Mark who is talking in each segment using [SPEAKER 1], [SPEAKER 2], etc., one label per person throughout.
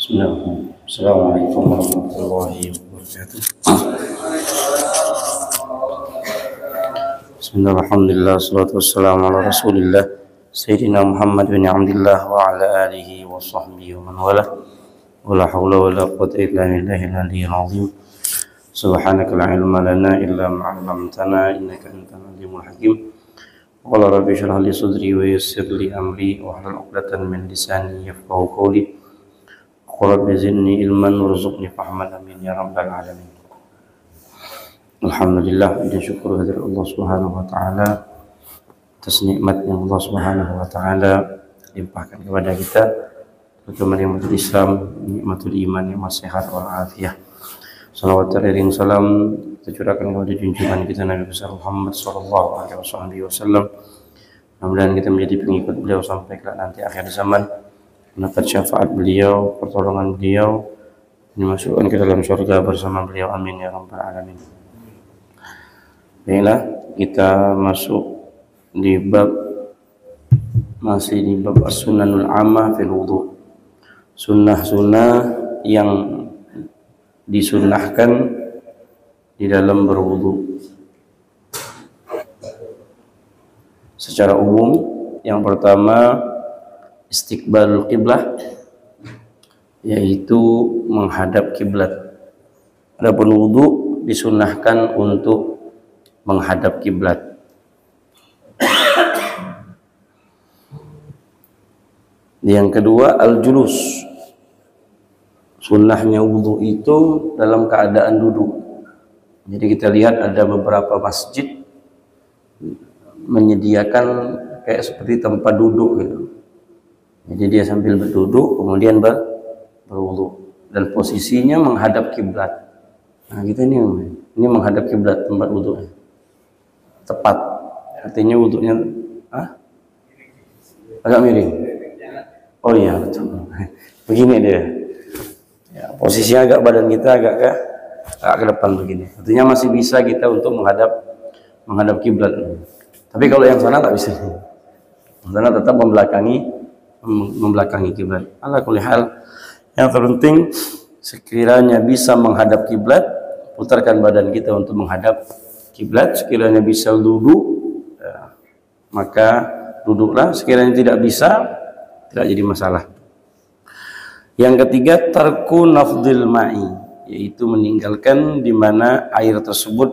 [SPEAKER 1] Bismillahirrahmanirrahim. Assalamualaikum warahmatullahi wabarakatuh. Bismillahirrahmanirrahim. Alhamdulillah, salatu wassalamu ala rasulillah Sayyidina Muhammad bin Abdillah wa ala alihi wa sahbihi wa man wala. Wala hawla wala quwwata illa billahil aliyyil azim. Subhanaka la ilma lana illa ma 'allamtana innaka antal alimul hakim. Qala rabbi shrah li sadri wa yassir li amri wa hlul 'uqdatam min lisani yafqahu qawli. Rabbi zidni ilman warzuqni fahman amin ya rabbal alamin. Alhamdulillah, dan syukur hadir Allah Subhanahu wa taala atas nikmat yang Allah Subhanahu wa taala limpahkan kepada kita, terutama nikmatul Islam, nikmatul iman, nikmat sehat wal afiyah. Salawat teriring salam tercurahkan kepada junjungan kita Nabi besar Muhammad sallallahu alaihi wasallam. Mudah-mudahan kita menjadi pengikut beliau sampai kelak nanti akhir zaman, mendapat syafaat beliau, pertolongan beliau, dimasukkan ke dalam surga bersama beliau, amin ya rabbal alamin. Baiklah, kita masuk di masih di bab as-sunanul ammah fil wudu. Sunnah-sunnah yang disunnahkan di dalam berwudu. Secara umum, yang pertama istiqbalul qiblah, yaitu menghadap kiblat. Adapun wudu disunnahkan untuk menghadap kiblat. Yang kedua al-julus. Sunnahnya wudu itu dalam keadaan duduk. Jadi kita lihat ada beberapa masjid menyediakan kayak seperti tempat duduk gitu. Jadi dia sambil berduduk kemudian berwudu dan posisinya menghadap kiblat. Nah, kita ini menghadap kiblat tempat wudunya. Tepat. Artinya wudunya agak miring. Oh iya, betul. Begini dia. Ya, posisinya agak badan kita agak ke depan begini. Artinya masih bisa kita untuk menghadap kiblat. Tapi kalau yang sana tak bisa. Yang sana tetap membelakangi kiblat. Ala kulli hal, yang terpenting sekiranya bisa menghadap kiblat, putarkan badan kita untuk menghadap kiblat. Sekiranya bisa duduk, maka duduklah. Sekiranya tidak bisa, tidak jadi masalah. Yang ketiga tarku nafdil ma'i, yaitu meninggalkan di mana air tersebut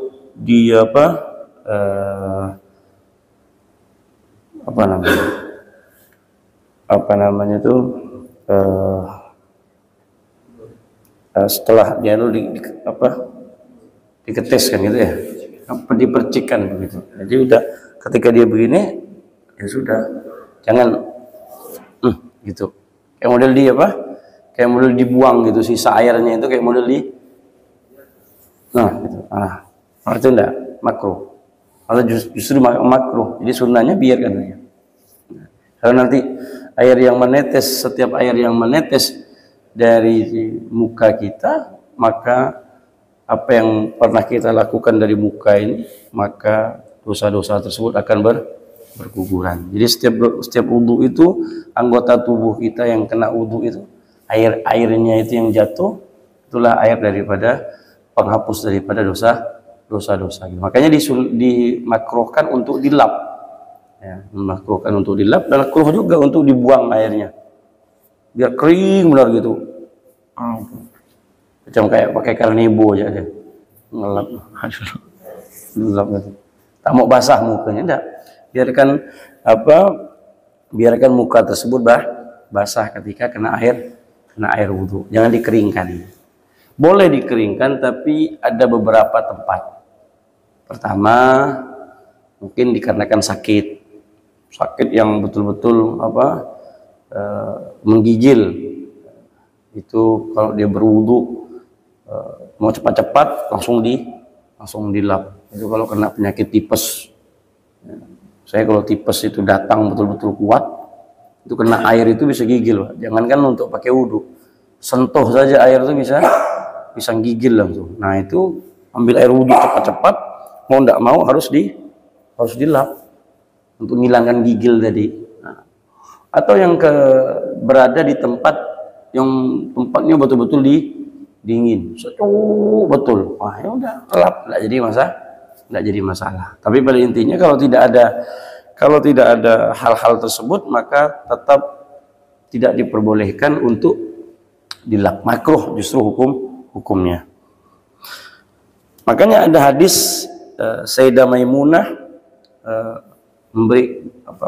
[SPEAKER 1] setelah dia diketeskan gitu ya, dipercikkan begitu. Jadi udah ketika dia begini ya sudah, jangan gitu. Kayak model kayak model dibuang gitu, sisa airnya itu kayak model gitu. Itu enggak makruh. Atau justru makruh. Jadi sunnahnya biarkan saja. Kalau nanti setiap air yang menetes dari muka kita, maka apa yang pernah kita lakukan dari muka ini, maka dosa-dosa tersebut akan berguguran. Jadi setiap wudu itu, anggota tubuh kita yang kena wudu itu, airnya itu yang jatuh, itulah air daripada penghapus daripada dosa-dosa. Makanya dimakruhkan untuk dilap. Ya, dimakruhkan untuk dilap, dan makruh juga untuk dibuang airnya. Biar kering benar gitu. Macam kayak pakai karnibo aja deh. Ngelap gitu. Tak mau basah mukanya, enggak. Biarkan muka tersebut basah ketika kena air wudu. Jangan dikeringkan. Boleh dikeringkan, tapi ada beberapa tempat. Pertama, mungkin dikarenakan sakit yang betul-betul menggigil. Itu kalau dia berwudu mau cepat-cepat langsung dilap. Itu kalau kena penyakit tipes. Saya kalau tipes itu datang betul-betul kuat, itu kena air itu bisa gigil, Pak. Jangankan untuk pakai wudu, sentuh saja air itu bisa gigil langsung. Nah, itu ambil air wudu cepat-cepat, mau tidak mau harus dilap untuk menghilangkan gigil tadi. Atau yang berada di tempat yang tempatnya betul-betul dingin, sejuk betul. Wah, ya udah, elap, nggak jadi masalah. Tapi pada intinya kalau tidak ada hal-hal tersebut, maka tetap tidak diperbolehkan untuk dilap. Makruh justru hukumnya. Makanya ada hadis Sayyidah Maimunah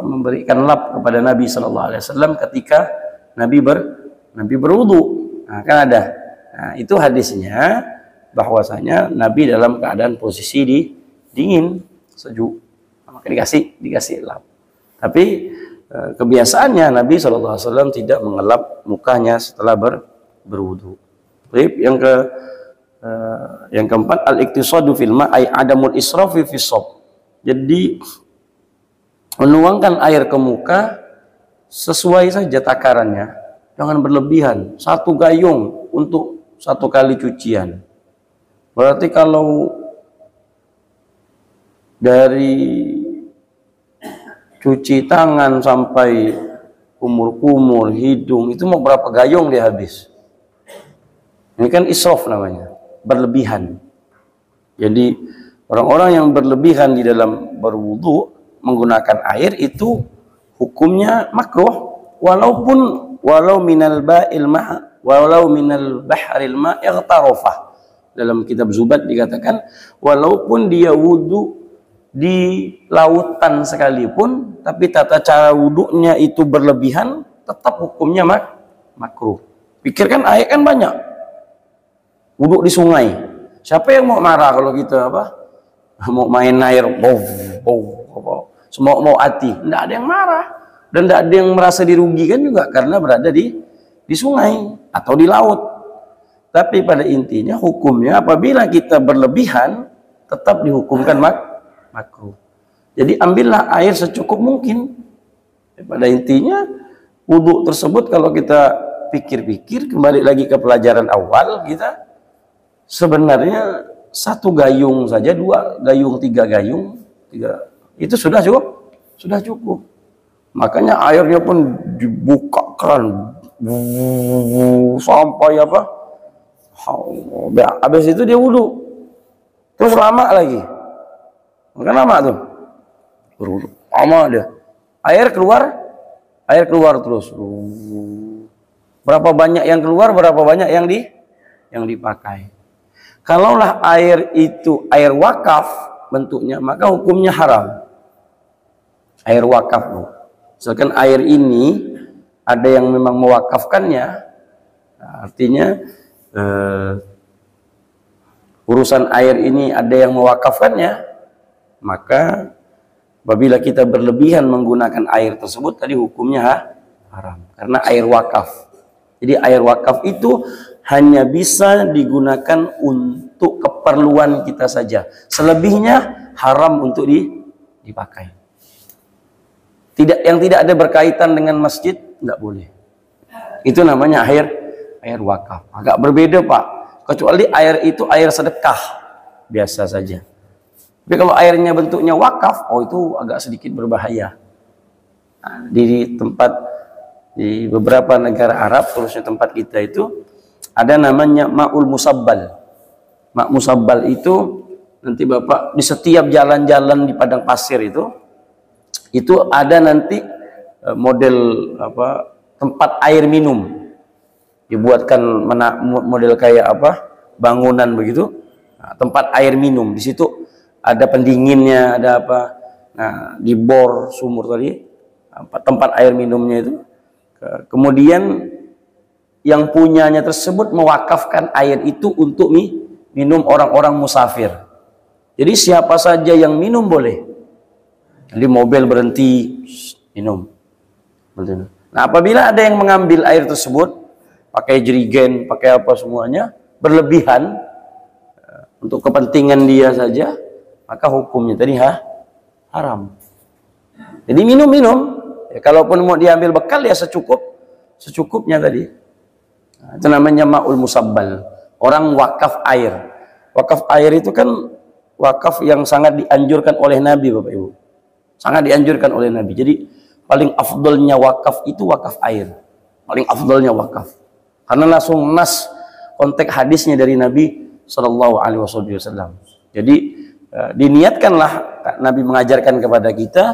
[SPEAKER 1] memberikan lap kepada Nabi Shallallahu Alaihi Wasallam ketika Nabi berwudu. Nah, kan ada. Nah, itu hadisnya bahwasanya Nabi dalam keadaan posisi dingin, sejuk, maka dikasih lap. Tapi kebiasaannya Nabi Shallallahu Alaihi Wasallam tidak mengelap mukanya setelah berwudu. Yang keempat, al-iktisadu fil ma' ay adamul israfi fi shab. Jadi menuangkan air ke muka sesuai saja takarannya, jangan berlebihan. 1 gayung untuk 1 kali cucian. Berarti kalau dari cuci tangan sampai kumur-kumur, hidung, itu mau berapa gayung dia habis? Ini kan israf namanya, berlebihan. Jadi orang-orang yang berlebihan di dalam berwudu menggunakan air itu hukumnya makruh, walau minal bahril ma' ightarafa. Dalam kitab Zubat dikatakan walaupun dia wudu di lautan sekalipun, tapi tata cara wudunya itu berlebihan, tetap hukumnya makruh. Pikirkan air kan banyak, wudu di sungai. Siapa yang mau marah kalau kita mau main air, semua mau hati? Tidak ada yang marah dan tidak ada yang merasa dirugikan juga karena berada di sungai atau di laut. Tapi pada intinya hukumnya apabila kita berlebihan tetap dihukumkan makruh. Jadi ambillah air secukup mungkin. Pada intinya wudu tersebut kalau kita pikir-pikir kembali lagi ke pelajaran awal kita, sebenarnya 1 gayung saja, 2 gayung, 3 gayung, itu sudah cukup. Makanya airnya pun dibuka keran sampai habis itu dia wudu, terus lama lagi, maka lama tuh berwudu, lama dia, air keluar terus. Berapa banyak yang keluar, berapa banyak yang dipakai. Kalaulah air itu air wakaf bentuknya, maka hukumnya haram. Air wakaf, misalkan air ini ada yang memang mewakafkannya, artinya urusan air ini ada yang mewakafkannya, maka apabila kita berlebihan menggunakan air tersebut tadi hukumnya haram karena air wakaf. Jadi air wakaf itu hanya bisa digunakan untuk keperluan kita saja, selebihnya haram untuk dipakai. Yang tidak ada berkaitan dengan masjid nggak boleh. Itu namanya air wakaf. Agak berbeda Pak, kecuali air itu air sedekah biasa saja. Tapi kalau airnya bentuknya wakaf, itu agak sedikit berbahaya. Nah, di beberapa negara Arab, terusnya tempat kita itu ada namanya ma'ul musabbal. Ma' musabbal itu nanti Bapak di setiap jalan-jalan di padang pasir itu ada nanti model tempat air minum. Dibuatkan model kayak bangunan begitu, tempat air minum. Di situ ada pendinginnya, ada nah dibor sumur tadi tempat air minumnya itu. Kemudian yang punyanya tersebut mewakafkan air itu untuk minum orang-orang musafir. Jadi siapa saja yang minum boleh. Jadi mobil berhenti minum. Nah apabila ada yang mengambil air tersebut pakai jerigen, pakai apa semuanya, berlebihan untuk kepentingan dia saja, maka hukumnya tadi haram. Jadi minum. Ya, kalaupun mau diambil bekal ya secukupnya tadi. Nah, itu namanya ma'ul musabbal. Orang wakaf air. Wakaf air itu kan wakaf yang sangat dianjurkan oleh Nabi, Bapak Ibu. Sangat dianjurkan oleh Nabi. Jadi paling afdolnya wakaf itu wakaf air. Paling afdolnya wakaf. karena langsung nas konteks hadisnya dari Nabi Shallallahu Alaihi Wasallam. Jadi diniatkanlah, Nabi mengajarkan kepada kita,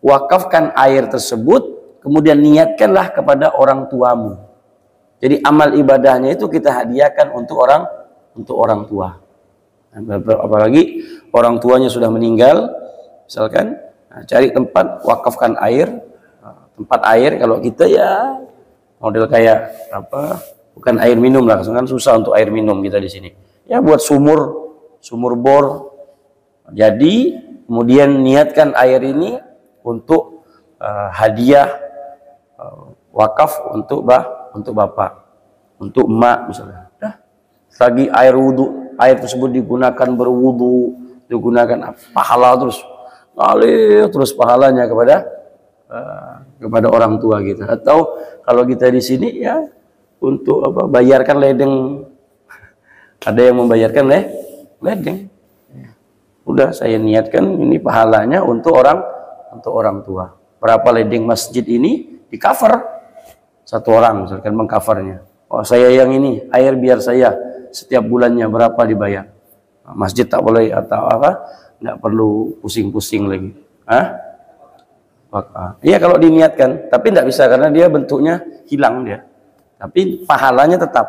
[SPEAKER 1] wakafkan air tersebut, kemudian niatkanlah kepada orang tuamu. Jadi amal ibadahnya itu kita hadiahkan untuk orang tua. Apalagi orang tuanya sudah meninggal, misalkan, cari tempat, wakafkan air, tempat air. Kalau kita ya model kayak apa, bukan air minum lah, kan susah untuk air minum kita di sini. Ya buat sumur bor. Jadi kemudian niatkan air ini untuk hadiah wakaf untuk bapak, untuk emak misalnya. Lagi air wudhu, air tersebut digunakan berwudhu, digunakan pahala terus, ngalir terus pahalanya kepada orang tua kita. Atau kalau kita di sini ya untuk apa, bayarkan ledeng. Ada yang membayarkan ledeng. Udah saya niatkan ini pahalanya untuk orang tua. Berapa ledeng masjid ini di cover satu orang, misalkan mengcovernya. Oh saya yang ini air biar saya setiap bulannya berapa dibayar. Masjid tak boleh atau apa, nggak perlu pusing-pusing lagi. Iya kalau diniatkan, tapi nggak bisa karena dia bentuknya hilang dia. Tapi pahalanya tetap,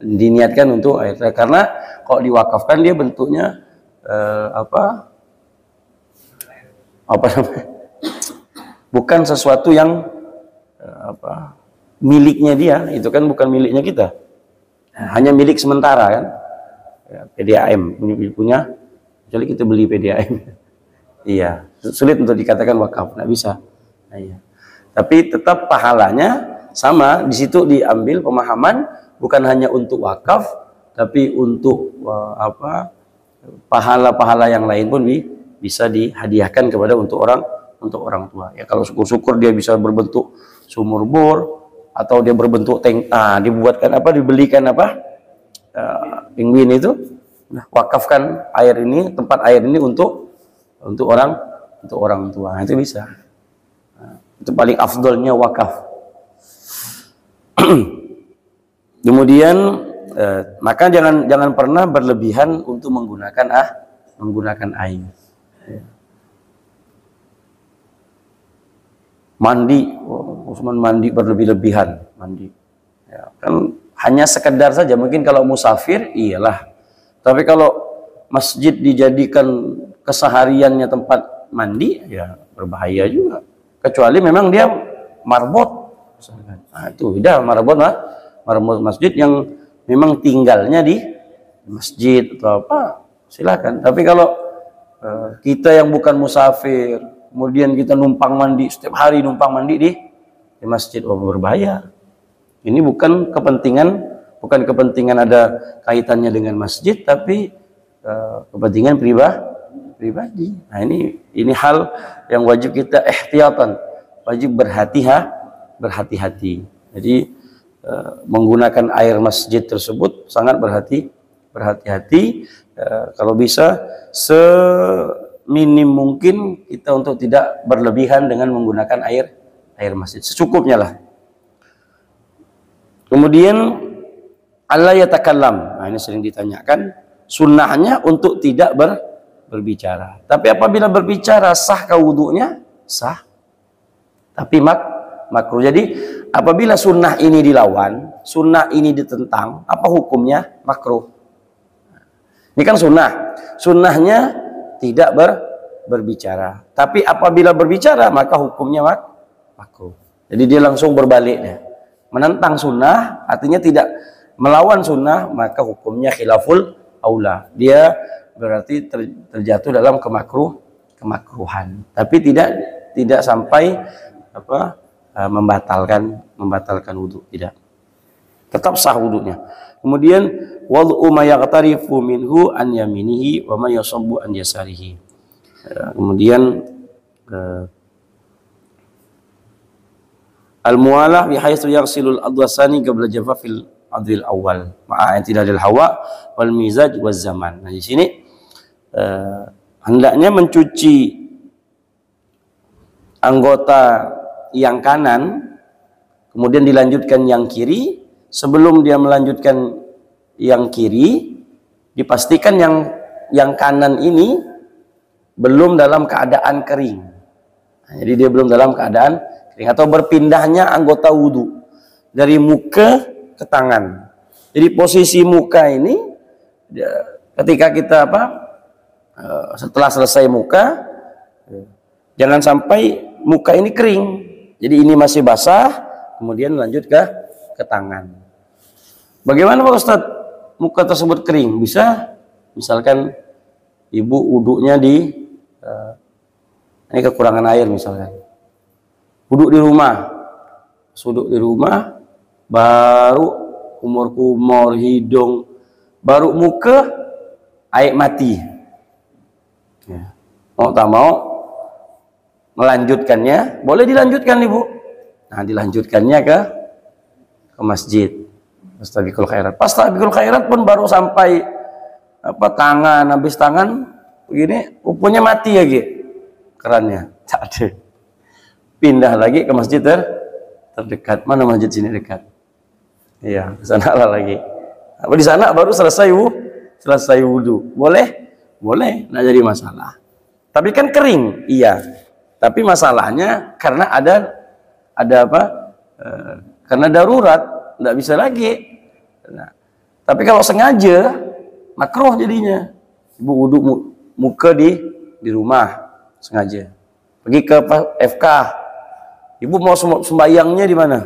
[SPEAKER 1] diniatkan untuk air. Karena kalau diwakafkan dia bentuknya apa namanya? Bukan sesuatu yang miliknya dia, itu kan bukan miliknya kita. Hanya milik sementara kan. Ya, PDAM punya, kecuali kita beli PDAM. Iya, sulit untuk dikatakan wakaf, nggak bisa. Nah, iya. Tapi tetap pahalanya sama. Di situ diambil pemahaman bukan hanya untuk wakaf, tapi untuk pahala-pahala yang lain pun bisa dihadiahkan kepada untuk orang tua. Ya kalau syukur-syukur dia bisa berbentuk sumur bor, atau dia berbentuk tank, dibuatkan apa, dibelikan apa, penguin itu, nah, wakafkan air ini, tempat air ini untuk orang tua. Nah, itu bisa. Nah, itu paling afdolnya wakaf. Kemudian maka jangan pernah berlebihan untuk menggunakan air. Mandi, Usman mandi berlebih-lebihan, mandi. Ya, kan hanya sekedar saja. Mungkin kalau musafir, iyalah. Tapi kalau masjid dijadikan kesehariannya tempat mandi, ya berbahaya juga. Kecuali memang dia marbot. Nah, itu udah marbot masjid yang memang tinggalnya di masjid atau apa, silakan. Tapi kalau kita yang bukan musafir, kemudian kita numpang mandi, setiap hari numpang mandi di masjid, berbahaya. Ini bukan kepentingan ada kaitannya dengan masjid, tapi kepentingan pribadi. Nah, ini hal yang wajib kita ihtiyatan, wajib berhati-hati. Jadi menggunakan air masjid tersebut sangat berhati-hati. Kalau bisa seminim mungkin kita untuk tidak berlebihan dengan menggunakan air masjid, secukupnya lah. Kemudian Allah yatakallam. Nah, ini sering ditanyakan, sunnahnya untuk tidak berbicara. Tapi apabila berbicara, sahkah wudunya? Sah. Tapi makruh. Jadi apabila sunnah ini dilawan, sunnah ini ditentang, apa hukumnya? Makruh. Ini kan sunnah. Sunnahnya tidak berbicara. Tapi apabila berbicara, maka hukumnya makruh. Jadi dia langsung berbaliknya. Menentang sunnah, artinya tidak melawan sunnah, maka hukumnya khilaful aula. Dia berarti terjatuh dalam kemakruhan. Tapi tidak sampai membatalkan wudu, tidak. Tetap sah wudunya. Kemudian wad'u ma yaqtarifu minhu an yaminihi wa ma yasabbu an yasarihi. Kemudian al-muwalah bi haitsu yaghsilul adwasani qabla jafafil adril awal ma'a intidadil hawa wal mizaj waz zaman. Nah, di sini hendaknya mencuci anggota yang kanan kemudian dilanjutkan yang kiri. Sebelum dia melanjutkan yang kiri, dipastikan yang kanan ini belum dalam keadaan kering. Nah, jadi dia belum dalam keadaan kering, atau berpindahnya anggota wudhu dari muka ke tangan. Jadi posisi muka ini ketika kita setelah selesai muka, jangan sampai muka ini kering. Jadi ini masih basah, kemudian lanjut ke tangan. Bagaimana Pak Ustadz muka tersebut kering? Bisa, misalkan ibu wudhunya ini kekurangan air misalkan. Wudhu di rumah, baru kumur-kumur hidung, baru muka air mati. Ya. Mau tak mau melanjutkannya, boleh dilanjutkan ibu. Nah, dilanjutkannya ke masjid. Fastabiqul khairat. Fastabiqul khairat pun baru sampai tangan, habis tangan begini, punya mati lagi kerannya. Tak ada. Pindah lagi ke masjid terdekat. Mana masjid sini dekat? Iya, ke sana lah lagi. Di sana baru selesai wudu. Boleh? Boleh, nggak jadi masalah. Tapi kan kering, iya. Tapi masalahnya karena ada karena darurat, nggak bisa lagi. Nah, tapi kalau sengaja, makruh jadinya. Ibu wudhu muka di rumah, sengaja. Pergi ke FK, ibu mau sembayangnya di mana?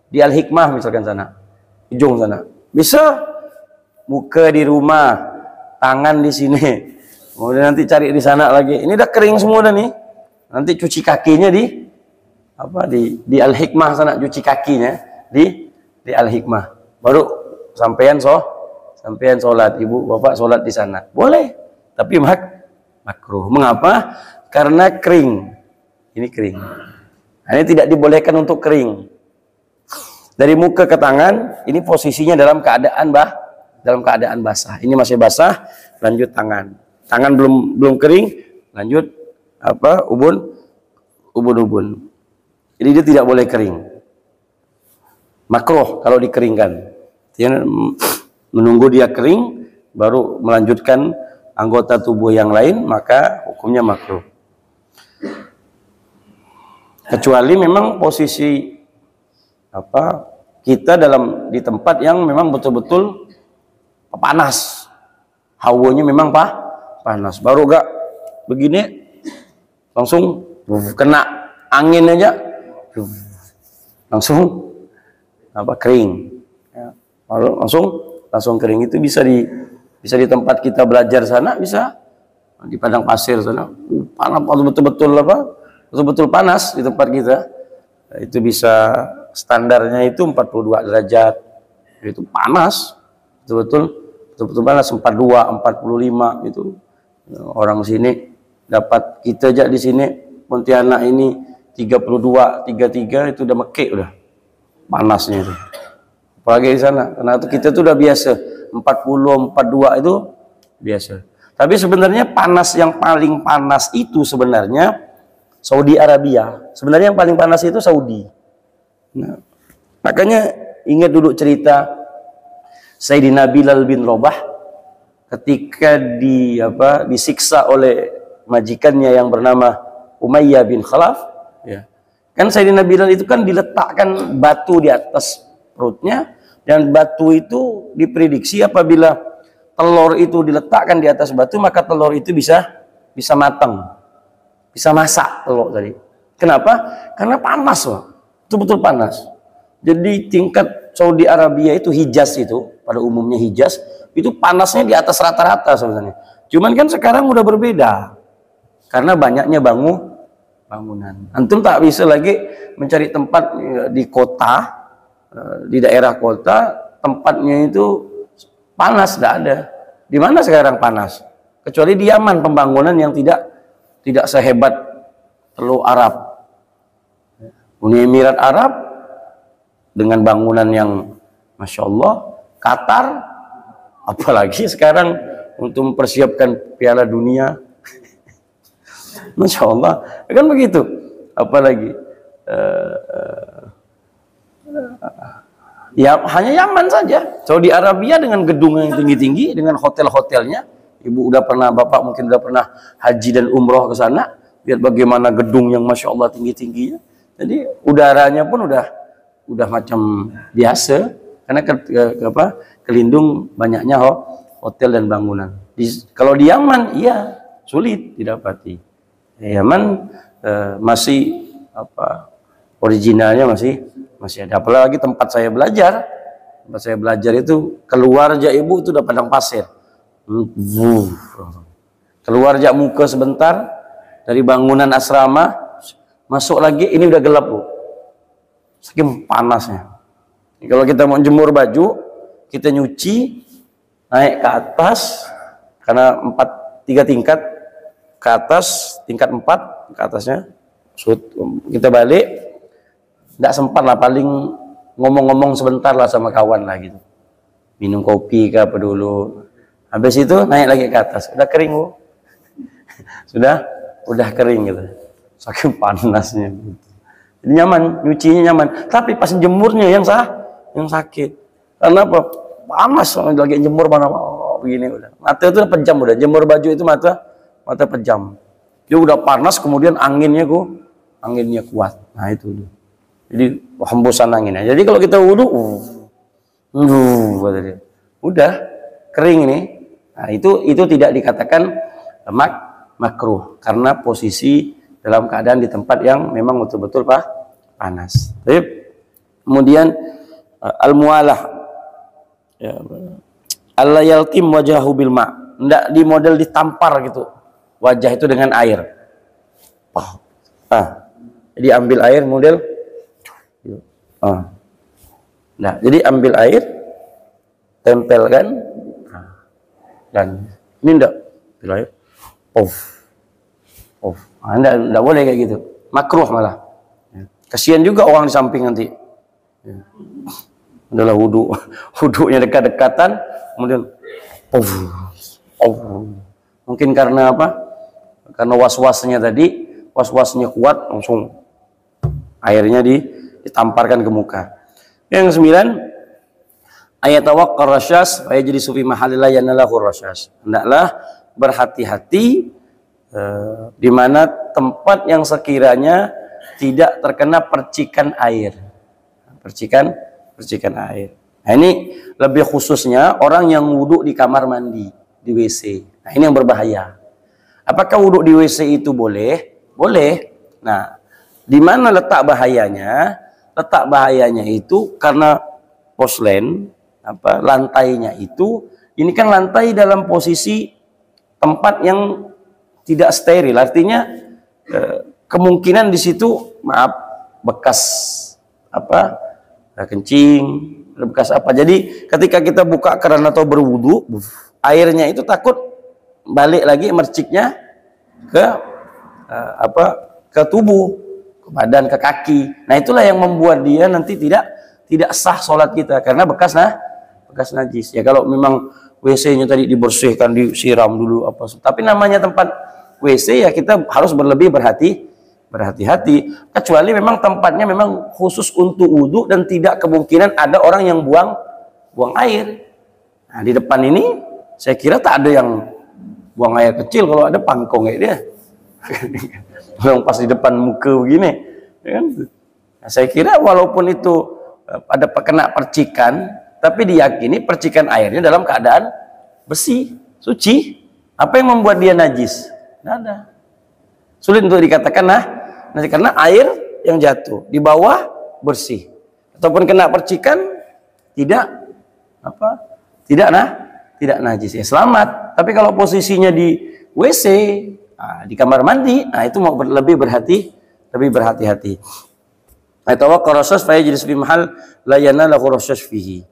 [SPEAKER 1] Di Al-Hikmah misalkan sana, ujung sana. Bisa muka di rumah, tangan di sini. Kemudian nanti cari di sana lagi. Ini udah kering semua dah nih. Nanti cuci kakinya di Al-Hikmah sana, cuci kakinya di Al-Hikmah. Baru sampean sholat, ibu bapak sholat di sana. Boleh, tapi makruh. Mengapa? Karena kering. Ini kering. Nah, ini tidak dibolehkan untuk kering. Dari muka ke tangan, ini posisinya dalam keadaan basah. Ini masih basah, lanjut tangan. Tangan belum kering, lanjut ubun. Jadi dia tidak boleh kering. Makruh kalau dikeringkan. Menunggu dia kering baru melanjutkan anggota tubuh yang lain, maka hukumnya makruh. Kecuali memang posisi kita di tempat yang memang betul-betul panas, hawanya memang panas, baru gak begini langsung kena angin aja langsung kering, ya. langsung kering. Itu bisa di tempat kita belajar sana, bisa di padang pasir sana, panas betul-betul panas di tempat kita. Itu bisa standarnya itu 42 derajat. Itu panas. Betul-betul panas, 42, 45 itu. Orang sini dapat, kita aja di sini Pontianak ini 32, 33 itu udah mekek udah. Panasnya itu. Apalagi di sana, karena kita tuh udah biasa 40, 42 itu biasa. Tapi sebenarnya panas yang paling panas itu sebenarnya Saudi Arabia. Sebenarnya yang paling panas itu Saudi. Nah, makanya ingat dulu cerita Sayyidina Bilal bin Rabah ketika disiksa oleh majikannya yang bernama Umayyah bin Khalaf, ya. Kan Sayyidina Bilal itu kan diletakkan batu di atas perutnya, dan batu itu diprediksi apabila telur itu diletakkan di atas batu, maka telur itu bisa matang, bisa masak telur tadi. Kenapa? Karena panas, Pak. Betul-betul panas. Jadi tingkat Saudi Arabia itu, Hijaz itu, pada umumnya Hijaz, itu panasnya di atas rata-rata sebenarnya. Cuman kan sekarang udah berbeda. Karena banyaknya bangunan. Antum tak bisa lagi mencari tempat di kota, di daerah kota, tempatnya itu panas, tidak ada. Di mana sekarang panas? Kecuali di Yaman, pembangunan yang tidak sehebat Teluk Arab. Uni Emirat Arab dengan bangunan yang Masya Allah. Qatar, apalagi sekarang untuk mempersiapkan Piala Dunia. Masya Allah, kan begitu. Apalagi Ya hanya Yaman saja. Saudi Arabia dengan gedung yang tinggi-tinggi, dengan hotel-hotelnya. Ibu udah pernah, bapak mungkin udah pernah haji dan umroh ke sana. Lihat bagaimana gedung yang masya Allah tinggi-tingginya. Jadi udaranya pun udah macam biasa, karena kelindung banyaknya hotel dan bangunan. Kalau di Yaman, iya sulit didapati. Yaman masih originalnya masih ada. Apalagi tempat saya belajar itu keluar aja ibu itu udah padang pasir. Keluar aja muka sebentar dari bangunan asrama, masuk lagi ini udah gelap bu. Saking panasnya. Kalau kita mau jemur baju, kita nyuci naik ke atas karena 3 tingkat ke atas, tingkat 4 ke atasnya. Kita balik. Tidak sempat lah, paling ngomong-ngomong sebentar lah sama kawan lah gitu. Minum kopi ke apa dulu. Habis itu naik lagi ke atas. Udah kering bu. Udah kering gitu. Saking panasnya gitu. Jadi nyaman, nyucinya nyaman. Tapi pas jemurnya yang sakit. Karena apa? Panas lagi jemur begini udah. Mata itu udah pejam udah. Jemur baju itu mata pejam. Dia udah panas kemudian anginnya kuat. Nah itu udah. Jadi hembusan anginnya. Jadi kalau kita wudu, udah kering ini. Nah, itu tidak dikatakan makruh karena posisi dalam keadaan di tempat yang memang betul-betul panas. Tapi kemudian al-mualah, ya, alla yalqim wajahu bil ma. Ndak di model ditampar gitu wajah itu dengan air. Jadi ambil air model. Nah, jadi ambil air, tempelkan, dan ini enggak, ambil air, enggak boleh kayak gitu, makruh malah. Kasihan juga orang di samping nanti. Adalah wudunya dekat-dekatan, kemudian, mungkin karena apa? Karena was-wasnya kuat, langsung airnya ditamparkan ke muka. Yang 9, ayat tawaqqar rasyas fa yajri sufi mahallila yanalahu rasyas. Hendaklah berhati-hati di mana tempat yang sekiranya tidak terkena percikan air. Percikan air. Nah, ini lebih khususnya orang yang wudhu di kamar mandi, di WC. Nah, ini yang berbahaya. Apakah wudhu di WC itu boleh? Boleh. Nah, di mana letak bahayanya? Letak bahayanya itu karena porselen, lantainya itu, ini kan lantai dalam posisi tempat yang tidak steril. Artinya kemungkinan di situ, bekas kencing, bekas apa. Jadi ketika kita buka keran atau berwudu, airnya itu takut balik lagi merciknya ke tubuh, ke badan, ke kaki. Nah, itulah yang membuat dia nanti tidak sah sholat kita karena bekas najis. Ya kalau memang WC-nya tadi dibersihkan, disiram dulu apa. Tapi namanya tempat WC ya kita harus berhati-hati. Kecuali memang tempatnya memang khusus untuk wudhu dan tidak kemungkinan ada orang yang buang air. Nah, di depan ini saya kira tak ada yang buang air kecil, kalau ada pangkong kayak dia. Yang pas di depan muka begini, kan? Nah, saya kira walaupun itu ada kena percikan, tapi diyakini percikan airnya dalam keadaan bersih, suci. Apa yang membuat dia najis? Tidak ada. Sulit untuk dikatakan karena air yang jatuh di bawah bersih, ataupun kena percikan tidak najis, ya selamat. Tapi kalau posisinya di WC, di kamar mandi, nah itu mau lebih berhati-hati. Tawakkal rasyas fa yajlis fi mahal la yanalahu rasyas fihi.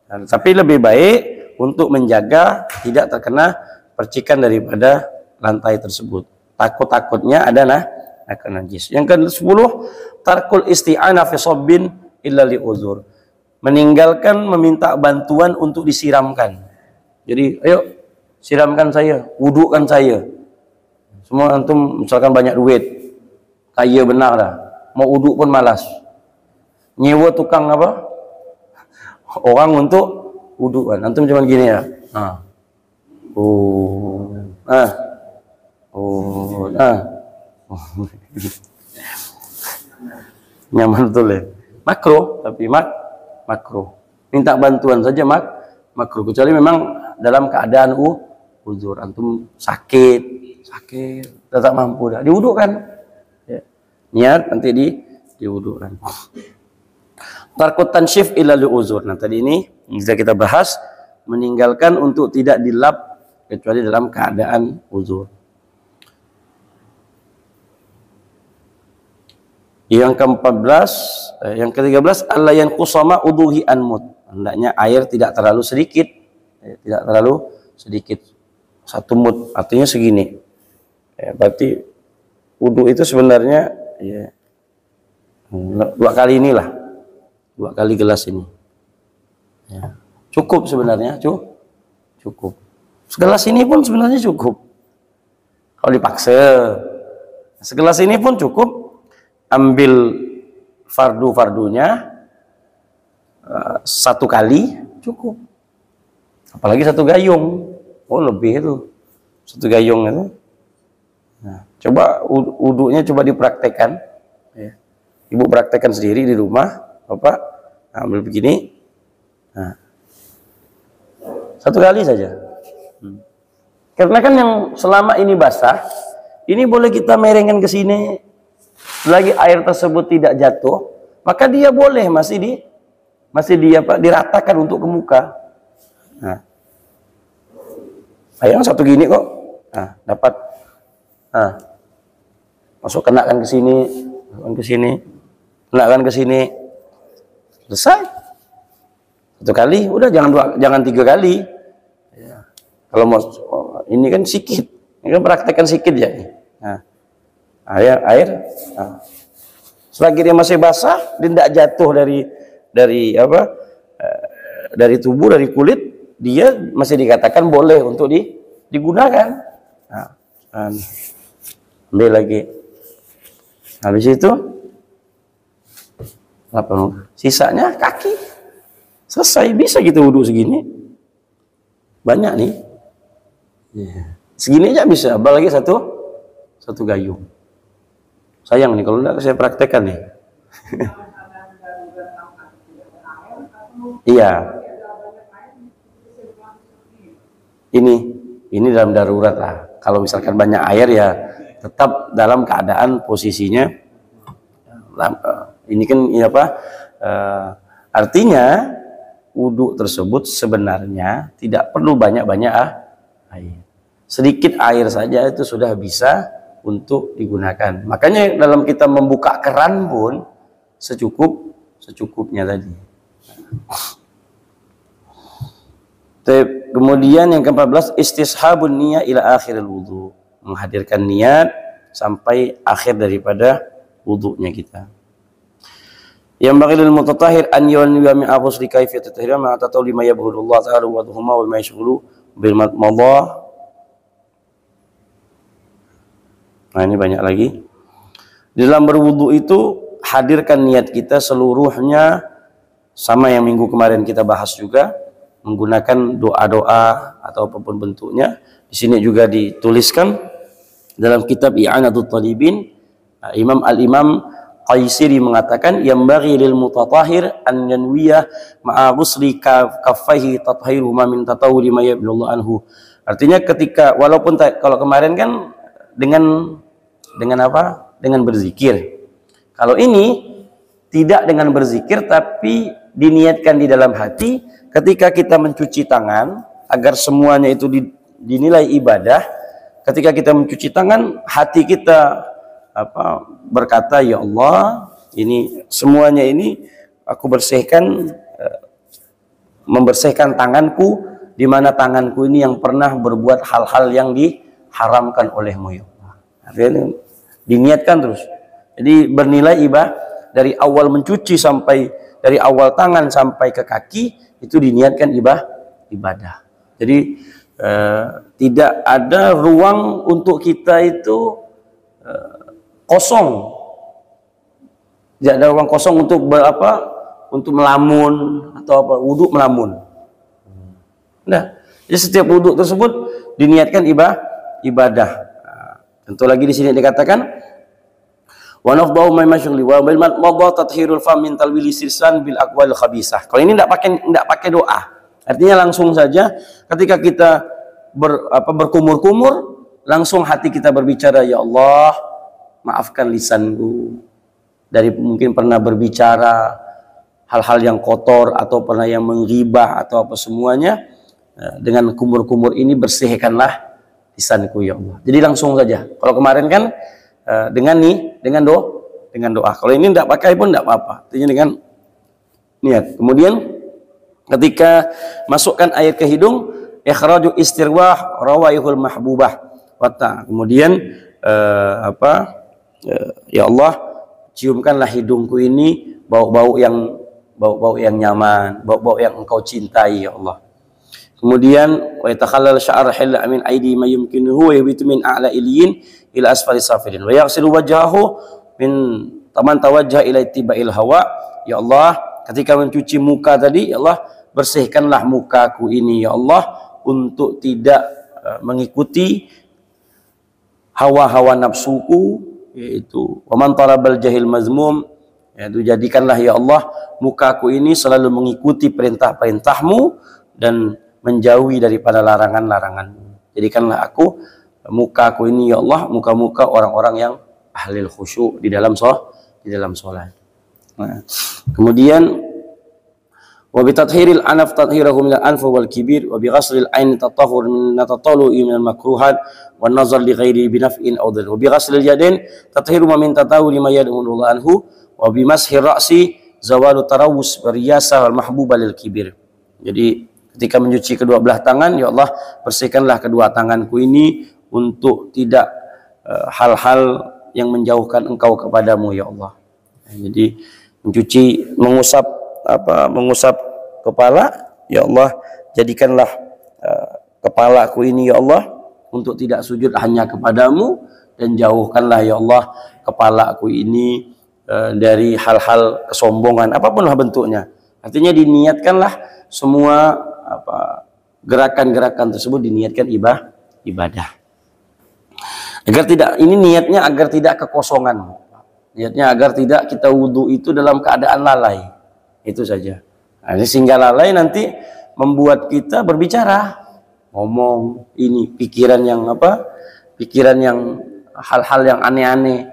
[SPEAKER 1] Tapi lebih baik untuk menjaga tidak terkena percikan daripada lantai tersebut. Takut-takutnya ada najis. Yang ke-10, tarkul isti'anah fi shabbin illa li uzur. Meninggalkan meminta bantuan untuk disiramkan. Jadi, ayo siramkan saya, wudukan saya. Semua antum misalkan banyak duit, kaya benar dah, mau wuduk pun malas, nyewa tukang orang untuk wudu kan. Antum cuman gini ya. Nah. Oh. Ah. Oh. Ah. Oh. Nyaman betul ya. Makro, tapi makro. Minta bantuan saja makro. Kecuali memang dalam keadaan uzur. Antum sakit, tak mampu dah. Diwudukan. Ya. Niat nanti diwudukan. Tarkut tansyif ila uzur. Nah, tadi ini bisa kita bahas, meninggalkan untuk tidak dilap kecuali dalam keadaan uzur. Yang ke-14, yang ke-13, alla yanqusama udhuhi anmut. Hendaknya air tidak terlalu sedikit. Tidak terlalu sedikit. 1 mud, artinya segini. Berarti wudu itu sebenarnya ya 2 kali inilah. 2 kali gelas ini. Ya. Cukup sebenarnya, cukup. Segelas ini pun sebenarnya cukup. Kalau dipaksa. Segelas ini pun cukup. Ambil fardu-fardunya 1 kali cukup. Apalagi 1 gayung. Oh, lebih itu. 1 gayung itu. Nah, coba wudunya coba dipraktekkan. Ya. Ibu praktekkan sendiri di rumah, Bapak ambil begini. Nah, 1 kali saja. Karena kan yang selama ini basah, ini boleh kita merengkan ke sini. Selagi air tersebut tidak jatuh, maka dia boleh masih diratakan untuk ke muka. Nah, ayang 1 gini kok. Nah, dapat. Nah, masuk kenakan ke sini, kenakan ke sini. Selesai. 1 kali, udah jangan 3 kali. Ya. Kalau mau ini kan sikit, ini kan praktekkan sikit ya. Nah, air. Nah, selagi dia masih basah, dia tidak jatuh dari tubuh, dari kulit, dia masih dikatakan boleh untuk digunakan. Nah, ambil lagi. Habis itu apa? Sisanya kaki. Selesai, bisa kita wudhu segini. Banyak nih. Segini aja bisa, apalagi satu gayung. Sayang nih kalau enggak saya praktekkan nih. Iya. Ini dalam darurat lah. Kalau misalkan banyak air ya tetap dalam keadaan posisinya. Ini kan artinya wudu tersebut sebenarnya tidak perlu banyak-banyak air. Sedikit air saja itu sudah bisa untuk digunakan. Makanya dalam kita membuka keran pun secukupnya tadi. Kemudian yang ke-14, istishabun niyah ila akhiril wudu. Menghadirkan niat sampai akhir daripada wudunya kita. Yang bagilil mutatahhir an yu'anniya min aghusli kaifiyat at-tahrim ma tatawli ma yabghudullah ta'ala wa dhuhuma wal ma yashghulu bil madmadah. Nah, ini banyak lagi. Di dalam berwudu itu hadirkan niat kita seluruhnya, sama yang minggu kemarin kita bahas juga, menggunakan doa-doa atau apapun bentuknya. Di sini juga dituliskan dalam kitab I'anatul Talibin, Imam Qaisiri mengatakan yang bagi lil mutatahhir an yanwiyah ma'a ghusli kaffaihi tathhiruhuma min tatawuli ma yabullahu anhu. Artinya ketika walaupun kalau kemarin kan dengan apa? Dengan berzikir. Kalau ini tidak dengan berzikir tapi diniatkan di dalam hati ketika kita mencuci tangan agar semuanya itu dinilai ibadah. Ketika kita mencuci tangan, hati kita berkata, ya Allah, ini semuanya ini aku bersihkan, membersihkan tanganku, di mana tanganku ini yang pernah berbuat hal-hal yang diharamkan olehmu, ya Allah. Artinya diniatkan terus. Jadi bernilai ibadah dari awal mencuci sampai dari awal tangan sampai ke kaki itu diniatkan ibadah. Jadi tidak ada ruang untuk kita itu kosong. Tidak ada ruang kosong untuk untuk melamun atau apa, wudu melamun. Nah, jadi setiap wudu tersebut diniatkan ibadah. Nah, tentu lagi di sini dikatakan wa nafdahu ma masyghuli wa bil madha tathhirul fam min talwil lisan bil aqwal khabisah. Kalau ini enggak pakai doa. Artinya langsung saja ketika kita berkumur-kumur, langsung hati kita berbicara, ya Allah, maafkan lisanku dari mungkin pernah berbicara hal-hal yang kotor atau pernah yang menggibah atau apa semuanya. Dengan kumur-kumur ini bersihkanlah lisanku ya Allah. Jadi langsung saja. Kalau kemarin kan dengan doa. Kalau ini tidak pakai pun tidak apa-apa. Artinya dengan niat. Kemudian ketika masukkan air ke hidung, ikhraju istirwah rawaihul mahbubah. Kemudian ya Allah, ciumkanlah hidungku ini bau-bau yang nyaman, bau-bau yang Engkau cintai ya Allah. Kemudian wa yatakhallal sya'ar hilla min aidi ma yumkinuhu wa yabitu min a'la iliyin ila asfali safirin wa yaghsilu wajhahu min taman tawajjah ila ittiba'il hawa. Ya Allah, ketika mencuci muka tadi, ya Allah, bersihkanlah mukaku ini ya Allah untuk tidak mengikuti hawa-hawa nafsuku, yaitu wa man talabal jahil mazmum, yaitu jadikanlah ya Allah mukaku ini selalu mengikuti perintah-perintahmu dan menjauhi daripada larangan-laranganmu. Jadikanlah mukaku ini ya Allah, muka-muka orang-orang yang ahli khusyuk di dalam salat. Nah, kemudian wa bi tathhiril anaf tathhirahu min al-anf wal kibir wa bi ghaslil ain tatahhur min tatatalu min al-makruhat wan nazar li ghairi bi naf'in aw dhil wa bi ghaslil yadain tathiru ma min tatawuli ma yad'u anhu wa bi mashir ra'si zawalu tarawus wa riyasa wal mahbuba lil kibir. Jadi ketika mencuci kedua belah tangan, ya Allah, bersihkanlah kedua tanganku ini untuk tidak hal-hal yang menjauhkan Engkau kepadamu ya Allah. Jadi mengusap kepala, ya Allah, jadikanlah kepalaku ini ya Allah untuk tidak sujud hanya kepadamu, dan jauhkanlah ya Allah kepalaku ini dari hal-hal kesombongan apapun lah bentuknya. Artinya diniatkanlah semua gerakan-gerakan tersebut diniatkan ibadah. Ini niatnya agar tidak kekosongan. Niatnya agar tidak kita wudhu itu dalam keadaan lalai. Itu saja. Nah, sehingga lalai nanti membuat kita berbicara, ngomong ini pikiran yang hal-hal yang aneh-aneh.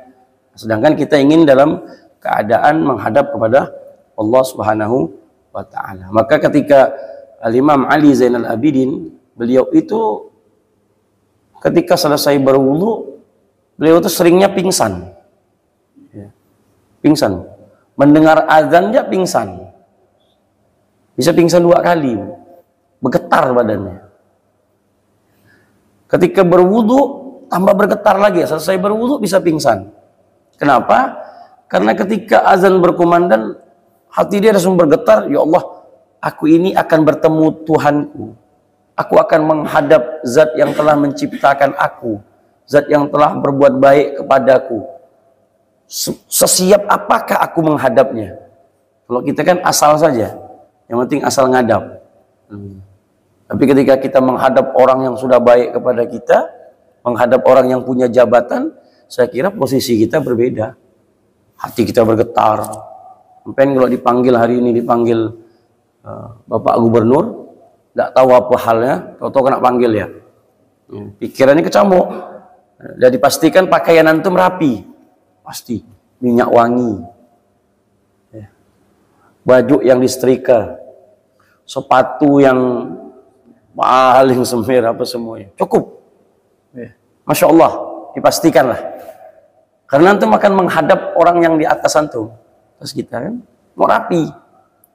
[SPEAKER 1] Sedangkan kita ingin dalam keadaan menghadap kepada Allah Subhanahu wa Ta'ala. Maka ketika Al-Imam Ali Zainal Abidin, beliau itu ketika selesai berwudu, beliau itu seringnya pingsan. Pingsan. Mendengar azan dia pingsan. Bisa pingsan 2 kali. Bergetar badannya. Ketika berwudu tambah bergetar lagi. Selesai berwudu bisa pingsan. Kenapa? Karena ketika azan berkumandang, hati dia langsung bergetar, ya Allah, aku ini akan bertemu Tuhanku. Aku akan menghadap zat yang telah menciptakan aku. Zat yang telah berbuat baik kepadaku. Sesiap apakah aku menghadapnya? Kalau kita kan asal saja. Yang penting asal ngadap. Tapi ketika kita menghadap orang yang sudah baik kepada kita, menghadap orang yang punya jabatan, saya kira posisi kita berbeda. Hati kita bergetar. Sampai kalau dipanggil hari ini, dipanggil Bapak Gubernur, tidak tahu apa halnya, tahu-tahu kena panggil ya. Pikirannya kecamuk. Dan dipastikan pakaian antum rapi, pasti minyak wangi, baju yang disetrika, sepatu yang paling semir apa semuanya, cukup. Masya Allah, dipastikanlah. Karena antum akan menghadap orang yang di atas antum, terus kita kan mau rapi.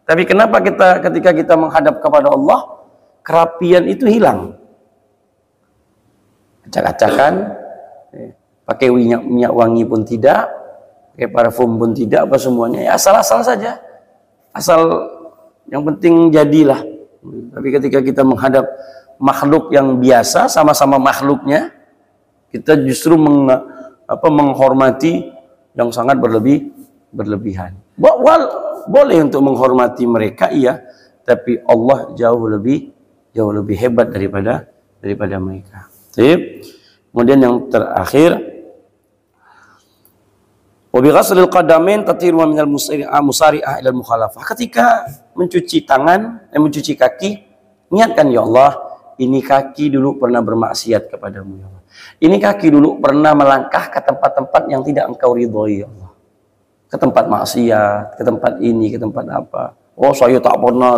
[SPEAKER 1] Tapi kenapa ketika kita menghadap kepada Allah, kerapian itu hilang? Acak-acakan, pakai minyak wangi pun tidak, pakai parfum pun tidak, apa semuanya ya asal-asal saja, asal yang penting jadilah. Tapi ketika kita menghadap makhluk yang biasa, sama-sama makhluknya, kita justru menghormati yang sangat berlebihan. boleh untuk menghormati mereka, iya, tapi Allah jauh lebih hebat daripada mereka. Baik. Kemudian yang terakhir, wa bi ghaslil qadamain tatiru minal musari'ah ila mukhalafah. Ketika mencuci tangan, mencuci kaki, niatkan, ya Allah, ini kaki dulu pernah bermaksiat kepadamu, ya Allah. Ini kaki dulu pernah melangkah ke tempat-tempat yang tidak engkau ridhoi, ya Allah. Ke tempat maksiat, ke tempat ini, ke tempat apa. Oh, saya tak pernah,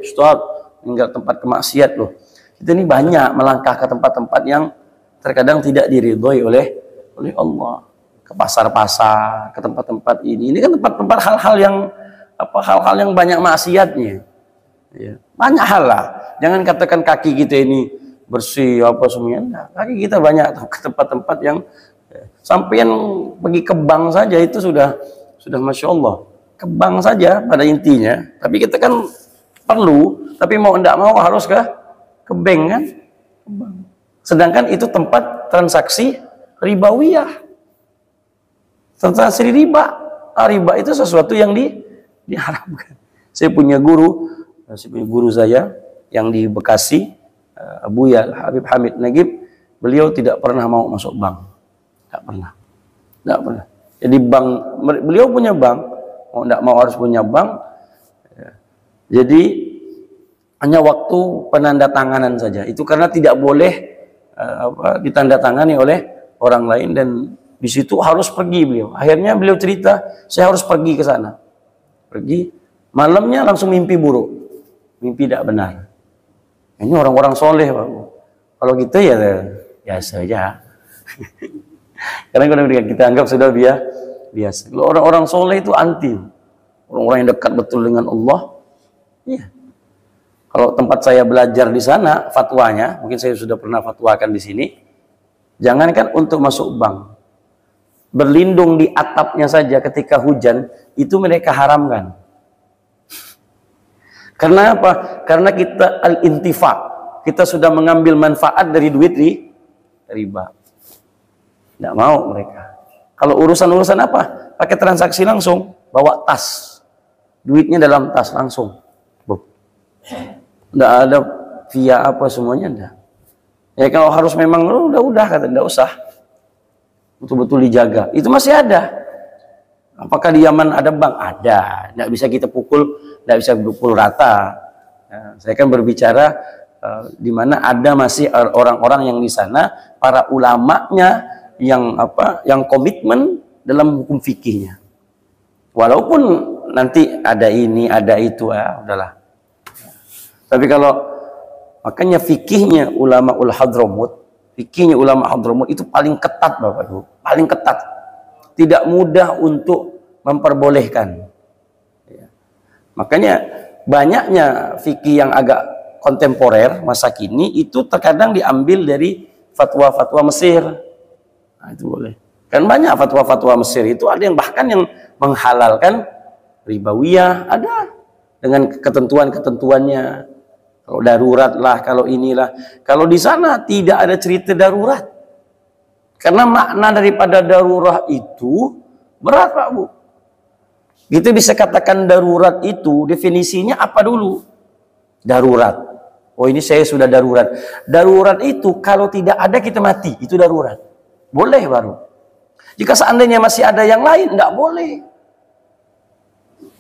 [SPEAKER 1] Ustaz, hingga tempat kemaksiat loh. Kita ini banyak melangkah ke tempat-tempat yang terkadang tidak diridhoi oleh Allah. Ke pasar-pasar, ke tempat-tempat ini. Ini kan tempat-tempat hal-hal yang banyak maksiatnya. Ya. Banyak hal lah. Jangan katakan kaki kita ini bersih apa semuanya. Nah, kaki kita banyak ke tempat-tempat yang sampean pergi ke bank saja itu sudah Masya Allah. Ke bank saja pada intinya. Tapi kita kan perlu, tapi mau tidak mau harus ke bank kan. Sedangkan itu tempat transaksi ribawiyah. Transaksi riba. Riba itu sesuatu yang diharamkan. Saya punya guru saya yang di Bekasi, Abu Ya Habib Hamid Nagib, beliau tidak pernah mau masuk bank. Tidak pernah. Jadi bank, beliau punya bank, mau tidak mau harus punya bank. Jadi hanya waktu penandatanganan saja. Itu karena tidak boleh ditandatangani oleh orang lain, dan di situ harus pergi beliau. Akhirnya beliau cerita, saya harus pergi ke sana. Pergi, malamnya langsung mimpi buruk. Mimpi tidak benar. Ini orang-orang soleh, Pak. Kalau kita ya biasa aja. Karena kalau kita anggap sudah biasa. Kalau orang-orang soleh itu anti. Orang-orang yang dekat betul dengan Allah. Iya. Kalau tempat saya belajar di sana, fatwanya, mungkin saya sudah pernah fatwakan di sini. Jangankan untuk masuk bank. Berlindung di atapnya saja ketika hujan, itu mereka haramkan. Karena apa? Karena kita al-intifa. Kita sudah mengambil manfaat dari duit riba. Tidak mau mereka. Kalau urusan-urusan apa? Pakai transaksi langsung. Bawa tas. Duitnya dalam tas langsung. Tidak ada via apa semuanya. Enggak. Ya kalau harus memang udah kata tidak usah. Betul-betul dijaga. Itu masih ada. Apakah di Yaman ada bank? Ada. Tidak bisa kita pukul rata. Nah, saya kan berbicara di mana ada masih orang-orang yang di sana, para ulamanya yang komitmen dalam hukum fikihnya. Walaupun nanti ada ini, ada itu, udahlah. Tapi kalau makanya fikihnya ulama Hadramut, itu paling ketat, Bapak Ibu, paling ketat. Tidak mudah untuk memperbolehkan. Ya. Makanya banyaknya fikih yang agak kontemporer masa kini itu terkadang diambil dari fatwa-fatwa Mesir. Nah, itu boleh. Kan banyak fatwa-fatwa Mesir itu ada yang bahkan yang menghalalkan ribawiyah, ada dengan ketentuan-ketentuannya. Kalau darurat lah, kalau inilah. Kalau di sana tidak ada cerita darurat. Karena makna daripada darurat itu berat, Pak Bu. Kita bisa katakan darurat itu definisinya apa dulu? Darurat. Oh, ini saya sudah darurat. Darurat itu kalau tidak ada kita mati, itu darurat. Boleh baru. Jika seandainya masih ada yang lain, tidak boleh.